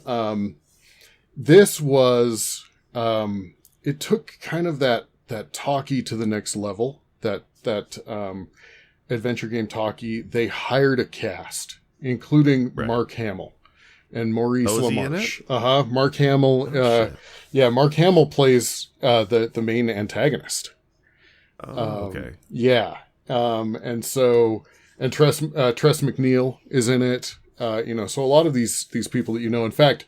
this was, it took kind of that talkie to the next level, that adventure game talkie. They hired a cast, including Mark Hamill and Maurice LaMarche. Mark Hamill. Mark Hamill plays the main antagonist. Okay. Yeah. And Tress McNeil is in it. So a lot of these people that in fact,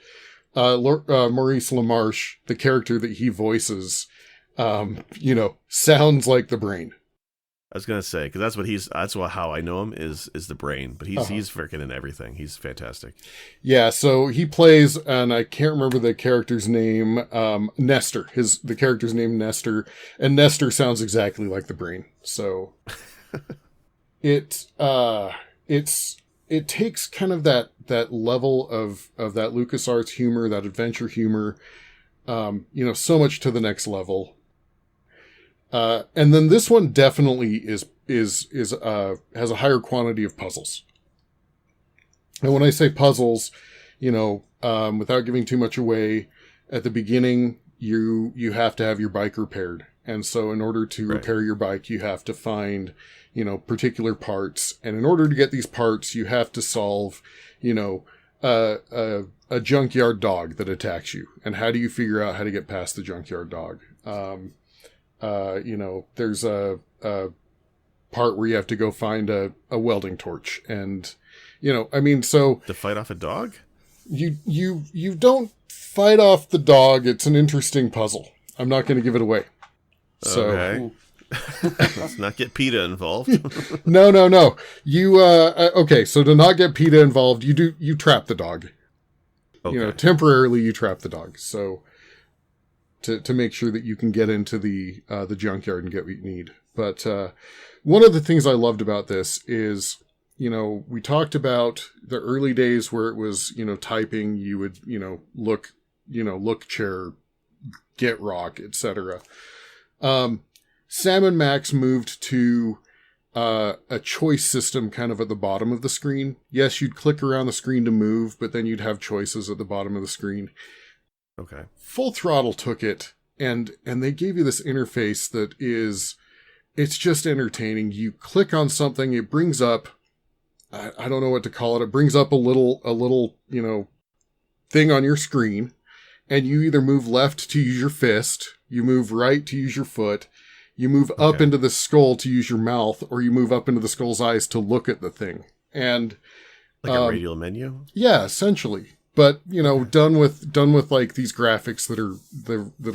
Maurice LaMarche, the character that he voices, sounds like the Brain. I was gonna say, because that's how I know him is the Brain, but he's freaking in everything. He's fantastic. Yeah, so he plays, and I can't remember the character's name, Nestor. The character's name Nestor, and Nestor sounds exactly like the Brain. So it takes kind of that level of that LucasArts humor, that adventure humor, so much to the next level. And then this one definitely has a higher quantity of puzzles. And when I say puzzles, without giving too much away, at the beginning, you have to have your bike repaired. And so in order to repair your bike, you have to find, particular parts. And in order to get these parts, you have to solve, a junkyard dog that attacks you. And how do you figure out how to get past the junkyard dog? There's a part where you have to go find a welding torch. And, so To fight off a dog? you don't fight off the dog. It's an interesting puzzle. I'm not going to give it away. So, okay. Let's not get PETA involved. No. Okay. So to not get PETA involved, you trap the dog. Okay. Temporarily you trap the dog. So to make sure that you can get into the junkyard and get what you need. But, one of the things I loved about this is, we talked about the early days where it was, typing, you would, look chair, get rock, etc. Sam and Max moved to a choice system kind of at the bottom of the screen. Yes, you'd click around the screen to move, but then you'd have choices at the bottom of the screen. Okay. Full Throttle took it, and they gave you this interface that is, it's just entertaining. You click on something, it brings up, I don't know what to call it. It brings up a little, thing on your screen, and you either move left to use your fist, you move right to use your foot, you move up into the skull to use your mouth, or you move up into the skull's eyes to look at the thing. And like a radial menu? Yeah, essentially. But, done with like these graphics that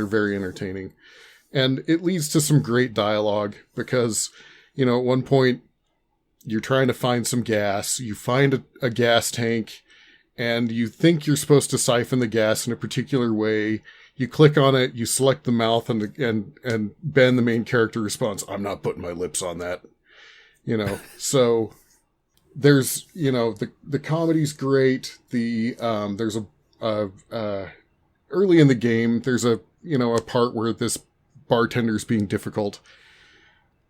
are very entertaining. And it leads to some great dialogue because, at one point you're trying to find some gas, you find a gas tank, and you think you're supposed to siphon the gas in a particular way. You click on it, you select the mouth, and Ben, the main character, responds, "I'm not putting my lips on that." So there's, the comedy's great. There's early in the game, there's a part where this bartender's being difficult,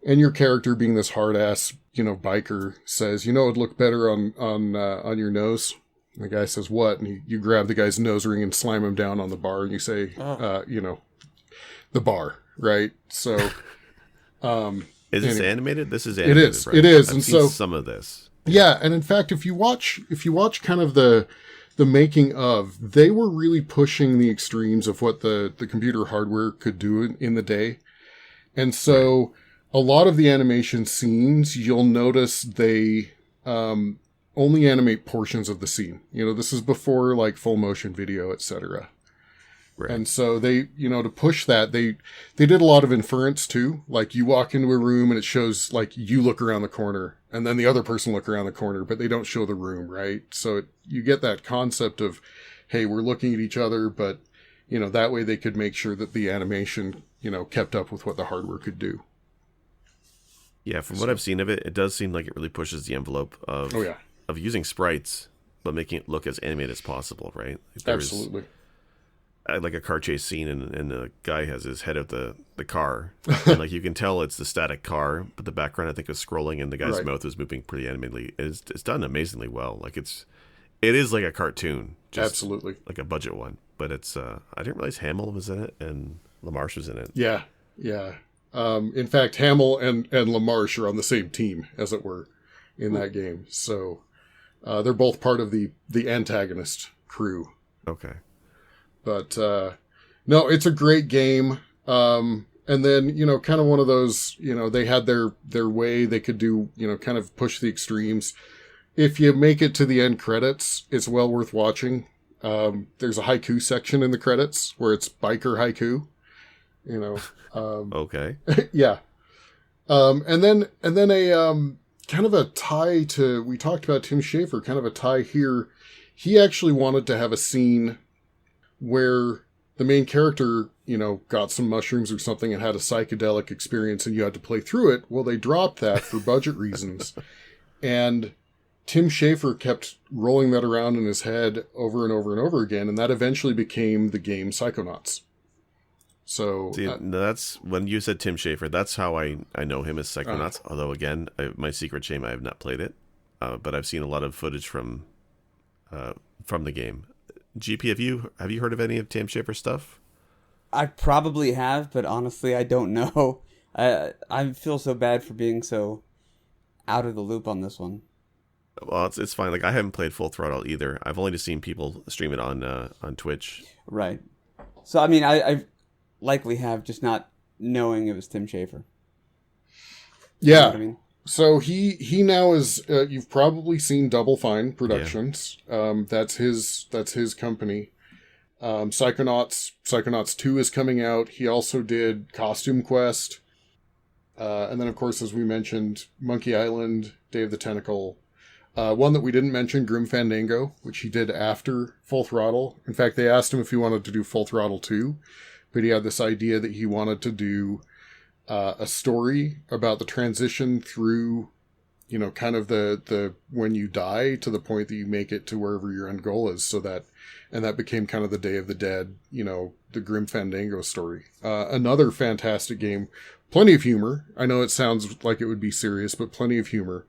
and your character, being this hard ass, biker, says, it'd look better on your nose. And the guy says, "What?" And you grab the guy's nose ring and slam him down on the bar, and you say, the bar, right? So, is this animated? This is animated. It is. Right? It is. I've and seen so some of this. Yeah, and in fact, if you watch kind of the making of, they were really pushing the extremes of what the computer hardware could do in the day. And so a lot of the animation scenes, you'll notice they only animate portions of the scene. This is before like full motion video, etc. Right. And so they, to push that, they did a lot of inference too. Like you walk into a room and it shows like you look around the corner and then the other person look around the corner, but they don't show the room, right? So you get that concept of, hey, we're looking at each other, but, that way they could make sure that the animation, kept up with what the hardware could do. Yeah, from what I've seen of it, it does seem like it really pushes the envelope of of using sprites, but making it look as animated as possible, right? Absolutely. Like a car chase scene, and the guy has his head out the car, and like you can tell it's the static car, but the background I think is scrolling, and the guy's mouth is moving pretty animatedly. It's done amazingly well. Like it is like a cartoon, just absolutely like a budget one. But it's I didn't realize Hamill was in it and LaMarche was in it. Yeah. In fact, Hamill and LaMarche are on the same team, as it were, in that game. So they're both part of the antagonist crew. Okay. But, no, it's a great game. And then, kind of one of those, they had their way. They could do, kind of push the extremes. If you make it to the end credits, it's well worth watching. There's a haiku section in the credits where it's biker haiku, Okay. yeah. And then a, kind of a tie to, we talked about Tim Schafer, kind of a tie here. He actually wanted to have a scene where the main character, got some mushrooms or something and had a psychedelic experience and you had to play through it. Well, they dropped that for budget reasons. And Tim Schafer kept rolling that around in his head over and over and over again. And that eventually became the game Psychonauts. So see, that's when you said Tim Schafer, that's how I know him as Psychonauts. Although again, my secret shame, I have not played it, but I've seen a lot of footage from the game. GP, have you heard of any of Tim Schafer's stuff? I probably have, but honestly, I don't know. I feel so bad for being so out of the loop on this one. Well, it's fine. Like I haven't played Full Throttle either. I've only just seen people stream it on Twitch. Right. So I mean, I likely have, just not knowing it was Tim Schafer. You know Yeah. what I mean? So he now is. You've probably seen Double Fine Productions. That's his company. Psychonauts 2 is coming out. He also did Costume Quest. And then, of course, as we mentioned, Monkey Island, Day of the Tentacle. One that we didn't mention, Grim Fandango, which he did after Full Throttle. In fact, they asked him if he wanted to do Full Throttle 2, but he had this idea that he wanted to do a story about the transition through, kind of the when you die to the point that you make it to wherever your end goal is. And that became kind of the Day of the Dead, the Grim Fandango story. Another fantastic game. Plenty of humor. I know it sounds like it would be serious, but plenty of humor.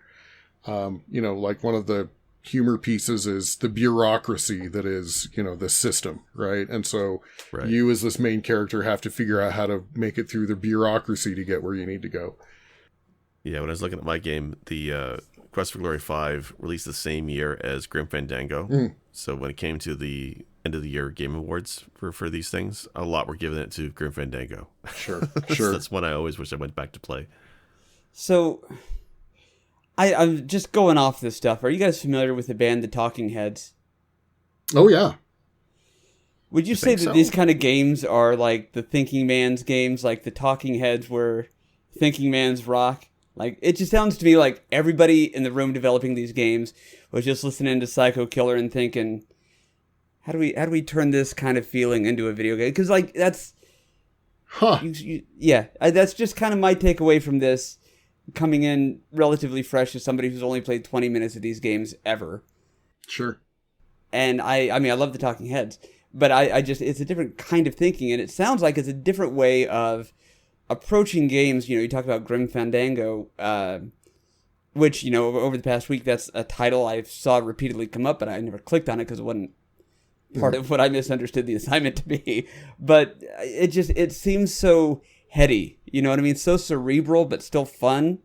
Like one of the humor pieces is the bureaucracy that is, the system, right? And so you as this main character have to figure out how to make it through the bureaucracy to get where you need to go. Yeah, when I was looking at my game, the Quest for Glory 5 released the same year as Grim Fandango. So when it came to the end of the year Game Awards for these things, a lot were giving it to Grim Fandango. Sure. So that's one I always wish I went back to play. So I'm just going off this stuff. Are you guys familiar with the band The Talking Heads? Oh, yeah. Would you say that these kind of games are like the Thinking Man's games, like the Talking Heads were Thinking Man's rock? Like, it just sounds to me like everybody in the room developing these games was just listening to Psycho Killer and thinking, how do we turn this kind of feeling into a video game? Because, like, that's... that's just kind of my takeaway from this, coming in relatively fresh as somebody who's only played 20 minutes of these games ever. Sure. And I mean, I love the Talking Heads, but I just, it's a different kind of thinking, and it sounds like it's a different way of approaching games. You talk about Grim Fandango, which, over the past week, that's a title I saw repeatedly come up, but I never clicked on it because it wasn't part of what I misunderstood the assignment to be. But it seems so heady, you know what I mean? So cerebral, but still fun.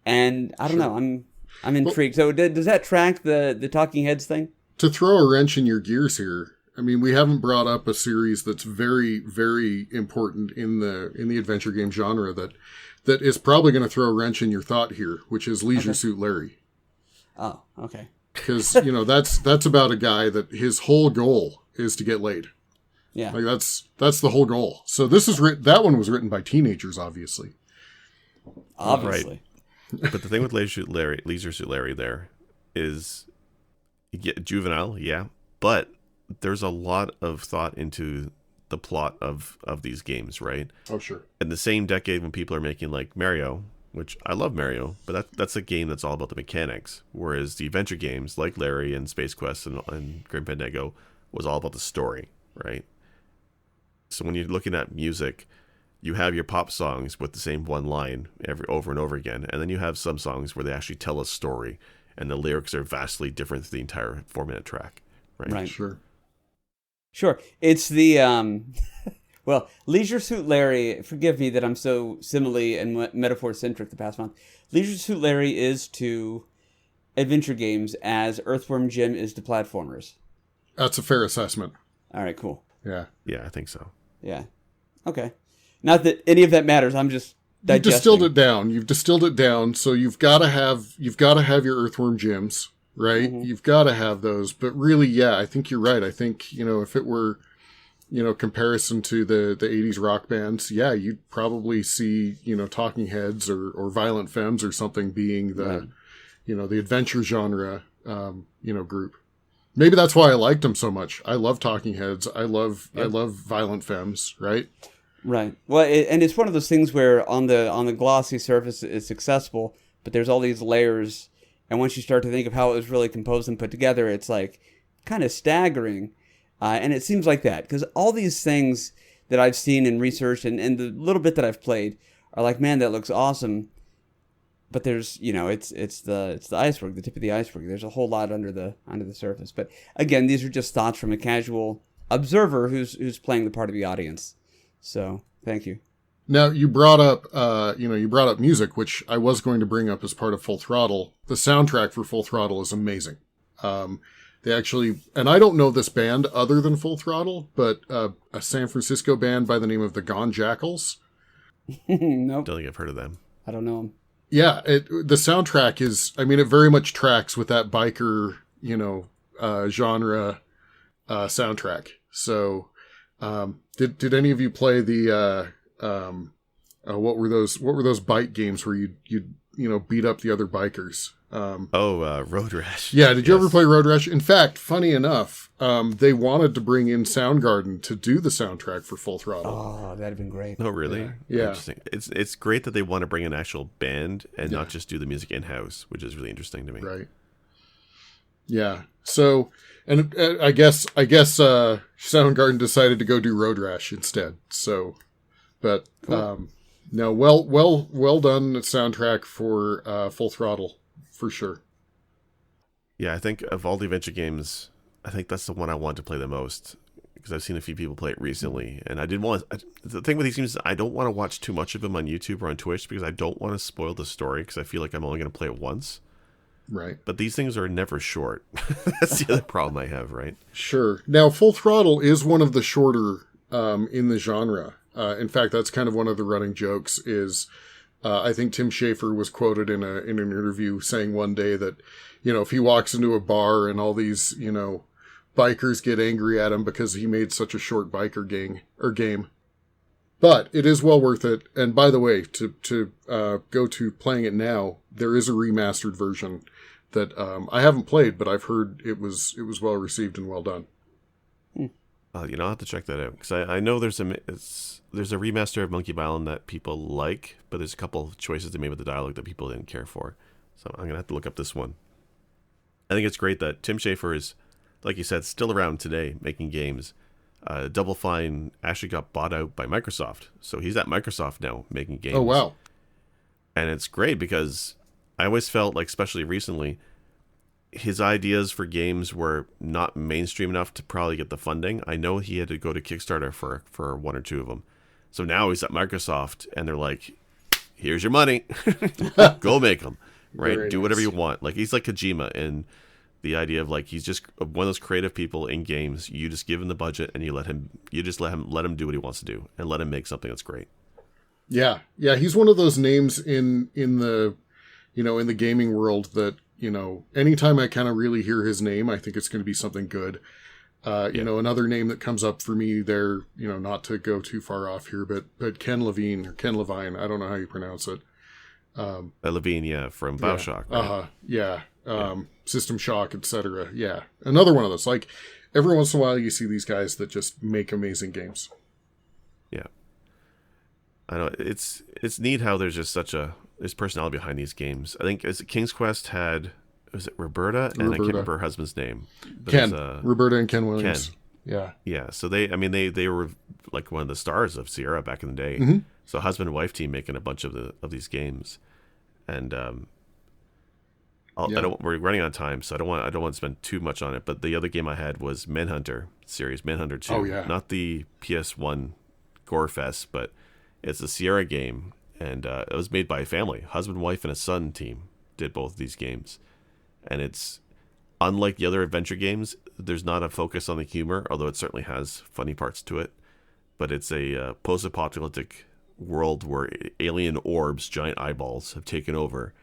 And I don't know, I'm intrigued. So does that track the Talking Heads thing? To throw a wrench in your gears here, I mean, we haven't brought up a series that's very, very important in the adventure game genre that is probably going to throw a wrench in your thought here, which is Leisure Suit Larry. Oh, okay. Because, that's about a guy that his whole goal is to get laid. Yeah. Like that's the whole goal. So that one was written by teenagers, obviously. Obviously. Right. But the thing with Leisure Suit Larry there is you get juvenile, yeah, but there's a lot of thought into the plot of these games, right? Oh, sure. In the same decade when people are making like Mario, which I love Mario, but that's a game that's all about the mechanics, whereas the adventure games like Larry and Space Quest and Grim Fandango was all about the story, right? So when you're looking at music, you have your pop songs with the same one line over and over again, and then you have some songs where they actually tell a story, and the lyrics are vastly different than the entire 4-minute track, right? Right. Sure. It's the well, Leisure Suit Larry. Forgive me that I'm so simile and metaphor centric the past month. Leisure Suit Larry is to adventure games as Earthworm Jim is to platformers. That's a fair assessment. All right, cool. Yeah. Yeah, I think so. Yeah. Okay. Not that any of that matters. I'm just digesting. You've distilled it down. So you've got to have your Earthworm Jims, right? Mm-hmm. You've got to have those. But really, yeah, I think you're right. I think, if it were, comparison to the 80s rock bands, yeah, you'd probably see, Talking Heads or Violent Femmes or something being the, the adventure genre, group. Maybe that's why I liked them so much. I love Talking Heads. I love Violent Femmes, right? Right. Well, and it's one of those things where on the glossy surface it's accessible, but there's all these layers, and once you start to think of how it was really composed and put together, it's like kind of staggering. And it seems like that because all these things that I've seen and researched and the little bit that I've played are like, man, that looks awesome. But there's, it's the iceberg, the tip of the iceberg. There's a whole lot under the surface. But again, these are just thoughts from a casual observer who's playing the part of the audience. So thank you. Now you brought up, you brought up music, which I was going to bring up as part of Full Throttle. The soundtrack for Full Throttle is amazing. They actually, and I don't know this band other than Full Throttle, but a San Francisco band by the name of the Gone Jackals. Nope. Don't think I've heard of them. I don't know them. Yeah, the soundtrack is, I mean, it very much tracks with that biker, genre soundtrack. So, did any of you play the what were those bike games where you beat up the other bikers? Road Rash. Yeah, did you ever play Road Rash? In fact, funny enough, they wanted to bring in Soundgarden to do the soundtrack for Full Throttle. Oh, that'd have been great. Oh, really? Yeah. Interesting. It's great that they want to bring an actual band and not just do the music in-house, which is really interesting to me. Right. Yeah. So, and I guess Soundgarden decided to go do Road Rash instead. So, but Cool. no, well done soundtrack for Full Throttle for sure. Yeah, I think of all the adventure games, I think that's the one I want to play the most because I've seen a few people play it recently, and I didn't want. The thing with these games is I don't want to watch too much of them on YouTube or on Twitch because I don't want to spoil the story because I feel like I'm only going to play it once. Right. But these things are never short. That's the other problem I have, right? Sure. Now, Full Throttle is one of the shorter in the genre. In fact, that's kind of one of the running jokes is I think Tim Schafer was quoted in an interview saying one day that, if he walks into a bar and all these, bikers get angry at him because he made such a short biker game. But it is well worth it. And by the way, to go to playing it now, there is a remastered version that I haven't played, but I've heard it was well received and well done. I'll have to check that out because I know there's a remaster of Monkey Island that people like, but there's a couple of choices they made with the dialogue that people didn't care for. So I'm gonna have to look up this one. I think it's great that Tim Schafer is, like you said, still around today making games. Double Fine actually got bought out by Microsoft, so he's at Microsoft now making games. Oh wow! And it's great because I always felt like, especially recently, his ideas for games were not mainstream enough to probably get the funding. I know he had to go to Kickstarter for one or two of them. So now he's at Microsoft, and they're like, "Here's your money, go make them, right? Very Do whatever nice. you want." Like he's like Kojima, and the idea of like he's just one of those creative people in games. You just give him the budget, and let him do what he wants to do, and let him make something that's great. Yeah, he's one of those names in the in the gaming world that anytime I kind of really hear his name, I think it's going to be something good. Another name that comes up for me there, not to go too far off here, but Ken Levine, I don't know how you pronounce it. Levine, from BioShock. Right? Yeah. System Shock, etc. Yeah. Another one of those. Like, every once in a while you see these guys that just make amazing games. Yeah. I know it's neat how there's just there's personality behind these games. I think King's Quest was it Roberta? And I can't remember her husband's name. But Ken. Roberta and Ken Williams. Ken. Yeah. Yeah. So they were like one of the stars of Sierra back in the day. Mm-hmm. So husband and wife team making a bunch of these games. And we're running out of time, so I don't want to spend too much on it. But the other game I had was Manhunter series, Manhunter 2. Oh, yeah. Not the PS1 Gore Fest, but it's a Sierra game, and it was made by a family, husband, wife, and a son team did both of these games. And it's unlike the other adventure games. There's not a focus on the humor, although it certainly has funny parts to it. But it's a post-apocalyptic world where alien orbs, giant eyeballs, have taken over,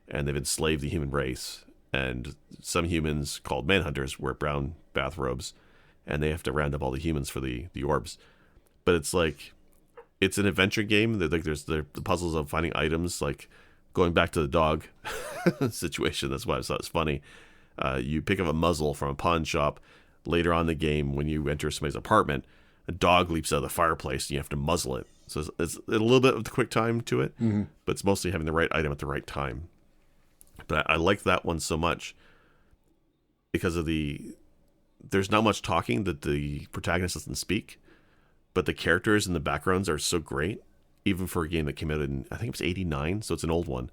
and they've enslaved the human race. And some humans, called manhunters, wear brown bathrobes, and they have to round up all the humans for the orbs. But it's like, it's an adventure game. There's the puzzles of finding items, like going back to the dog situation. That's why I thought it's funny. You pick up a muzzle from a pawn shop. Later on in the game, when you enter somebody's apartment, a dog leaps out of the fireplace, and you have to muzzle it. So it's a little bit of the quick time to it, but it's mostly having the right item at the right time. But I like that one so much because of there's not much talking, that the protagonist doesn't speak, but the characters and the backgrounds are so great, even for a game that came out in, I think it was 89, so it's an old one.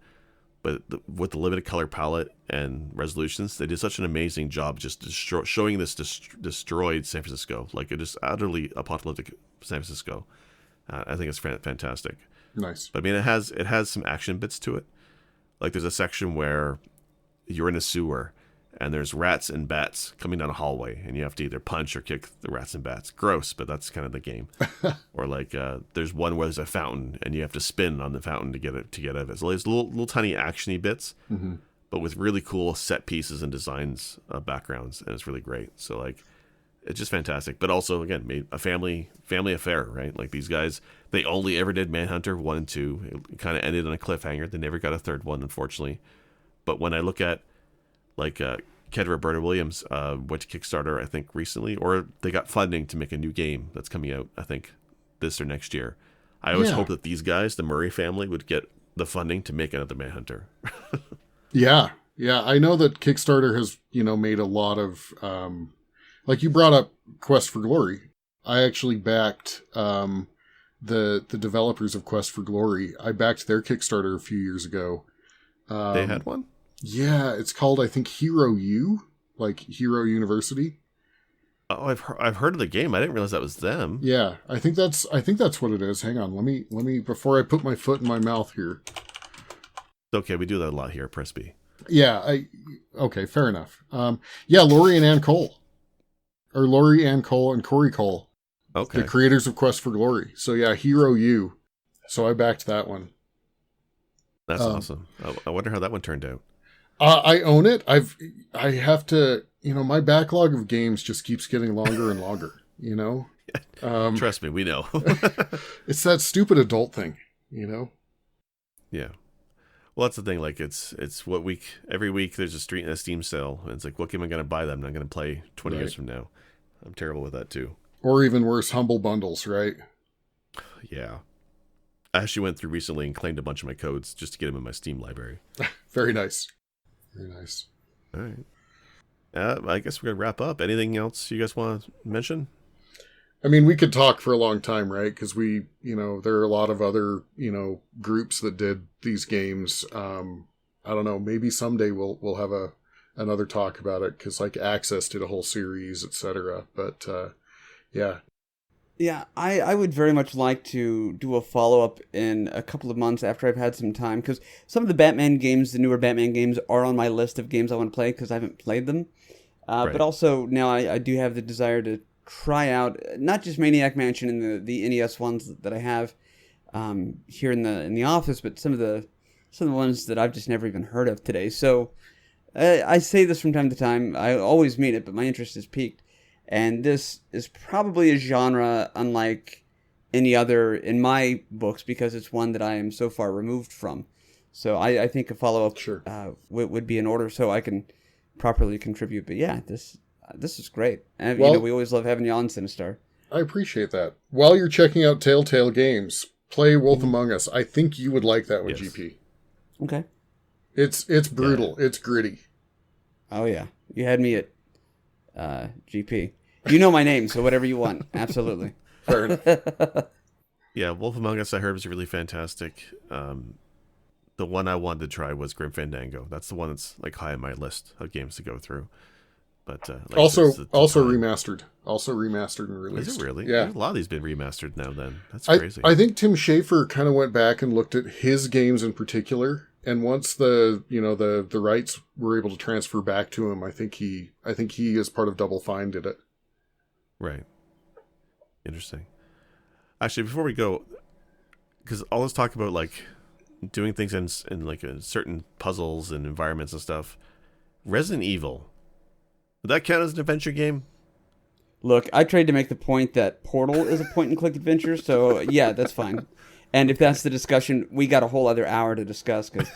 But with the limited color palette and resolutions, they did such an amazing job just showing this destroyed San Francisco, like it is utterly apocalyptic San Francisco. I think it's fantastic. Nice. But I mean, it has some action bits to it. Like there's a section where you're in a sewer and there's rats and bats coming down a hallway, and you have to either punch or kick the rats and bats. Gross, but that's kind of the game. Or like there's one where there's a fountain and you have to spin on the fountain to get out of it. So there's little tiny actiony bits, but with really cool set pieces and designs, backgrounds, and it's really great. So like, it's just fantastic. But also again, made a family affair, right? Like these guys, they only ever did Manhunter 1 and 2. It kind of ended on a cliffhanger. They never got a third one, unfortunately. But when I look at like Ken Roberta Williams went to Kickstarter, I think recently, or they got funding to make a new game that's coming out, I think this or next year. I always hope that these guys, the Murray family, would get the funding to make another Manhunter. Yeah. I know that Kickstarter has, made a lot of, like you brought up Quest for Glory. I actually backed the developers of Quest for Glory. I backed their Kickstarter a few years ago. They had one? Yeah, it's called, I think, Hero U, like Hero University. Oh, I've heard of the game. I didn't realize that was them. Yeah, I think that's what it is. Hang on, let me before I put my foot in my mouth here. Okay, we do that a lot here at Press B. Yeah, okay, fair enough. Yeah, Laurie and Ann Cole and Corey Cole. Okay. The creators of Quest for Glory. So yeah, Hero U. So I backed that one. That's awesome. I wonder how that one turned out. I own it. I have to, my backlog of games just keeps getting longer and longer, Trust me, we know. It's that stupid adult thing, Yeah. Well, that's the thing. Like it's what week, every week there's a Steam sale. And it's like, what game am I going to buy that I'm not going to play 20 years from now? I'm terrible with that too. Or even worse, humble bundles, right? Yeah. I actually went through recently and claimed a bunch of my codes just to get them in my Steam library. Very nice. Very nice. All right. I guess we're going to wrap up. Anything else you guys want to mention? I mean, we could talk for a long time, right? Because there are a lot of other, groups that did these games. I don't know. Maybe someday we'll have another talk about it, because like Access did a whole series, etc. But yeah. Yeah, I would very much like to do a follow-up in a couple of months after I've had some time, because some of the Batman games, the newer Batman games, are on my list of games I want to play because I haven't played them. Right. But also, now I do have the desire to try out, not just Maniac Mansion and the NES ones that I have here in the office, but some of the ones that I've just never even heard of today. So I say this from time to time. I always mean it, but my interest is piqued. And this is probably a genre unlike any other in my books, because it's one that I am so far removed from. So I think a follow-up would be in order, so I can properly contribute. But yeah, this is great. And we always love having you on, Sinistar. I appreciate that. While you're checking out Telltale Games, play Wolf Among Us. I think you would like that one, yes. GP. Okay. It's brutal. Yeah. It's gritty. Oh yeah, you had me at GP. You know my name, so whatever you want. Absolutely. Fair enough. Yeah, Wolf Among Us I heard was really fantastic. The one I wanted to try was Grim Fandango. That's the one that's like high on my list of games to go through. But also remastered. Also remastered and released. Is it really? Yeah. A lot of these been remastered now then. That's crazy. I think Tim Schafer kind of went back and looked at his games in particular. And once the rights were able to transfer back to him, I think he as part of Double Fine did it. Right. Interesting. Actually, before we go, because all this talk about like doing things in like certain puzzles and environments and stuff, Resident Evil, would that count as an adventure game? Look, I tried to make the point that Portal is a point-and-click adventure, so yeah, that's fine. And if that's the discussion, we got a whole other hour to discuss, because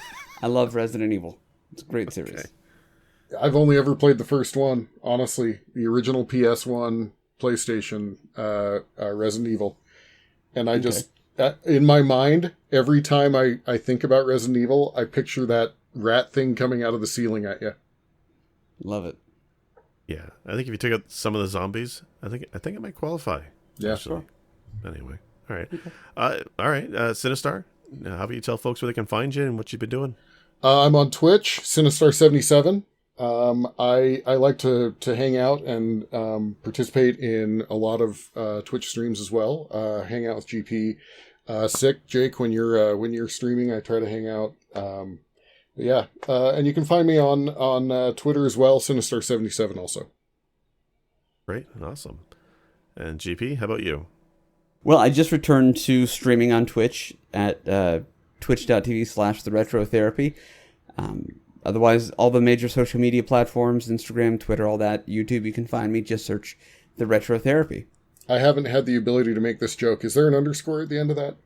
I love Resident Evil. It's a great series. Okay. I've only ever played the first one, honestly. The original PS1, PlayStation, Resident Evil. And I just, in my mind, every time I think about Resident Evil, I picture that rat thing coming out of the ceiling at you. Love it. Yeah, I think if you took out some of the zombies, I think it might qualify. Yeah, actually. Sure. Anyway, all right, all right. Sinistar, how about you tell folks where they can find you and what you've been doing? I'm on Twitch, Sinistar77. I like to hang out and participate in a lot of Twitch streams as well. Hang out with GP. Sick Jake, when you're streaming, I try to hang out. Yeah, and you can find me on Twitter as well, Sinistar77 also. Great, awesome. And GP, how about you? Well, I just returned to streaming on Twitch at twitch.tv/theretrotherapy. Otherwise, all the major social media platforms, Instagram, Twitter, all that, YouTube, you can find me. Just search The Retro Therapy. I haven't had the ability to make this joke. Is there an underscore at the end of that?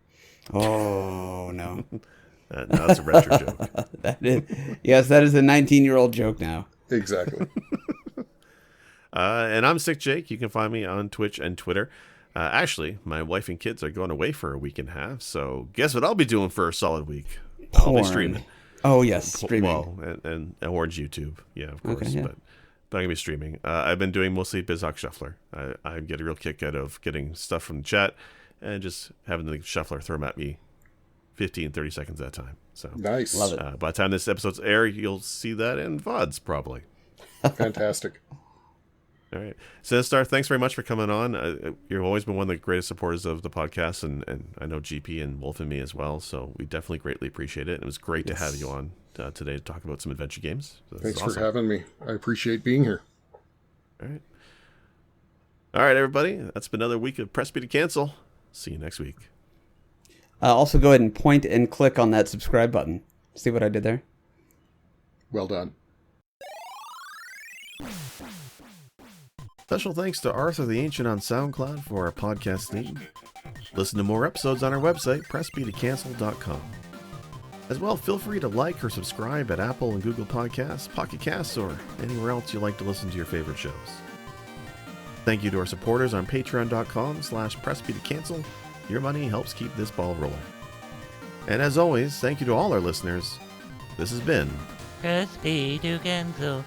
Oh, no. No, that's a retro joke. Yes, that is a 19-year-old joke now. Exactly. And I'm Sick Jake. You can find me on Twitch and Twitter. Actually, my wife and kids are going away for a week and a half, so guess what I'll be doing for a solid week? I'll be streaming. Oh, yes, streaming. Well, and Orange YouTube. Yeah, of course. Okay, yeah. But I'm going to be streaming. I've been doing mostly BizHawk Shuffler. I get a real kick out of getting stuff from the chat and just having the shuffler throw them at me 15, 30 seconds at a time. So Nice. Love it. by the time this episode's air, you'll see that in VODs probably. Fantastic. All right. Sinistar, thanks very much for coming on. You've always been one of the greatest supporters of the podcast, and I know GP and Wolf and me as well, so we definitely greatly appreciate it. It was great to have you on today to talk about some adventure games. So Thanks awesome. for having me. I appreciate being here. All right. All right, everybody. That's been another week of Press B to Cancel. See you next week. Also, go ahead and point and click on that subscribe button. See what I did there? Well done. Special thanks to Arthur the Ancient on SoundCloud for our podcast theme. Listen to more episodes on our website, pressbtocancel.com. As well, feel free to like or subscribe at Apple and Google Podcasts, Pocket Casts, or anywhere else you like to listen to your favorite shows. Thank you to our supporters on patreon.com/pressbtocancel. Your money helps keep this ball rolling. And as always, thank you to all our listeners. This has been Press B to cancel.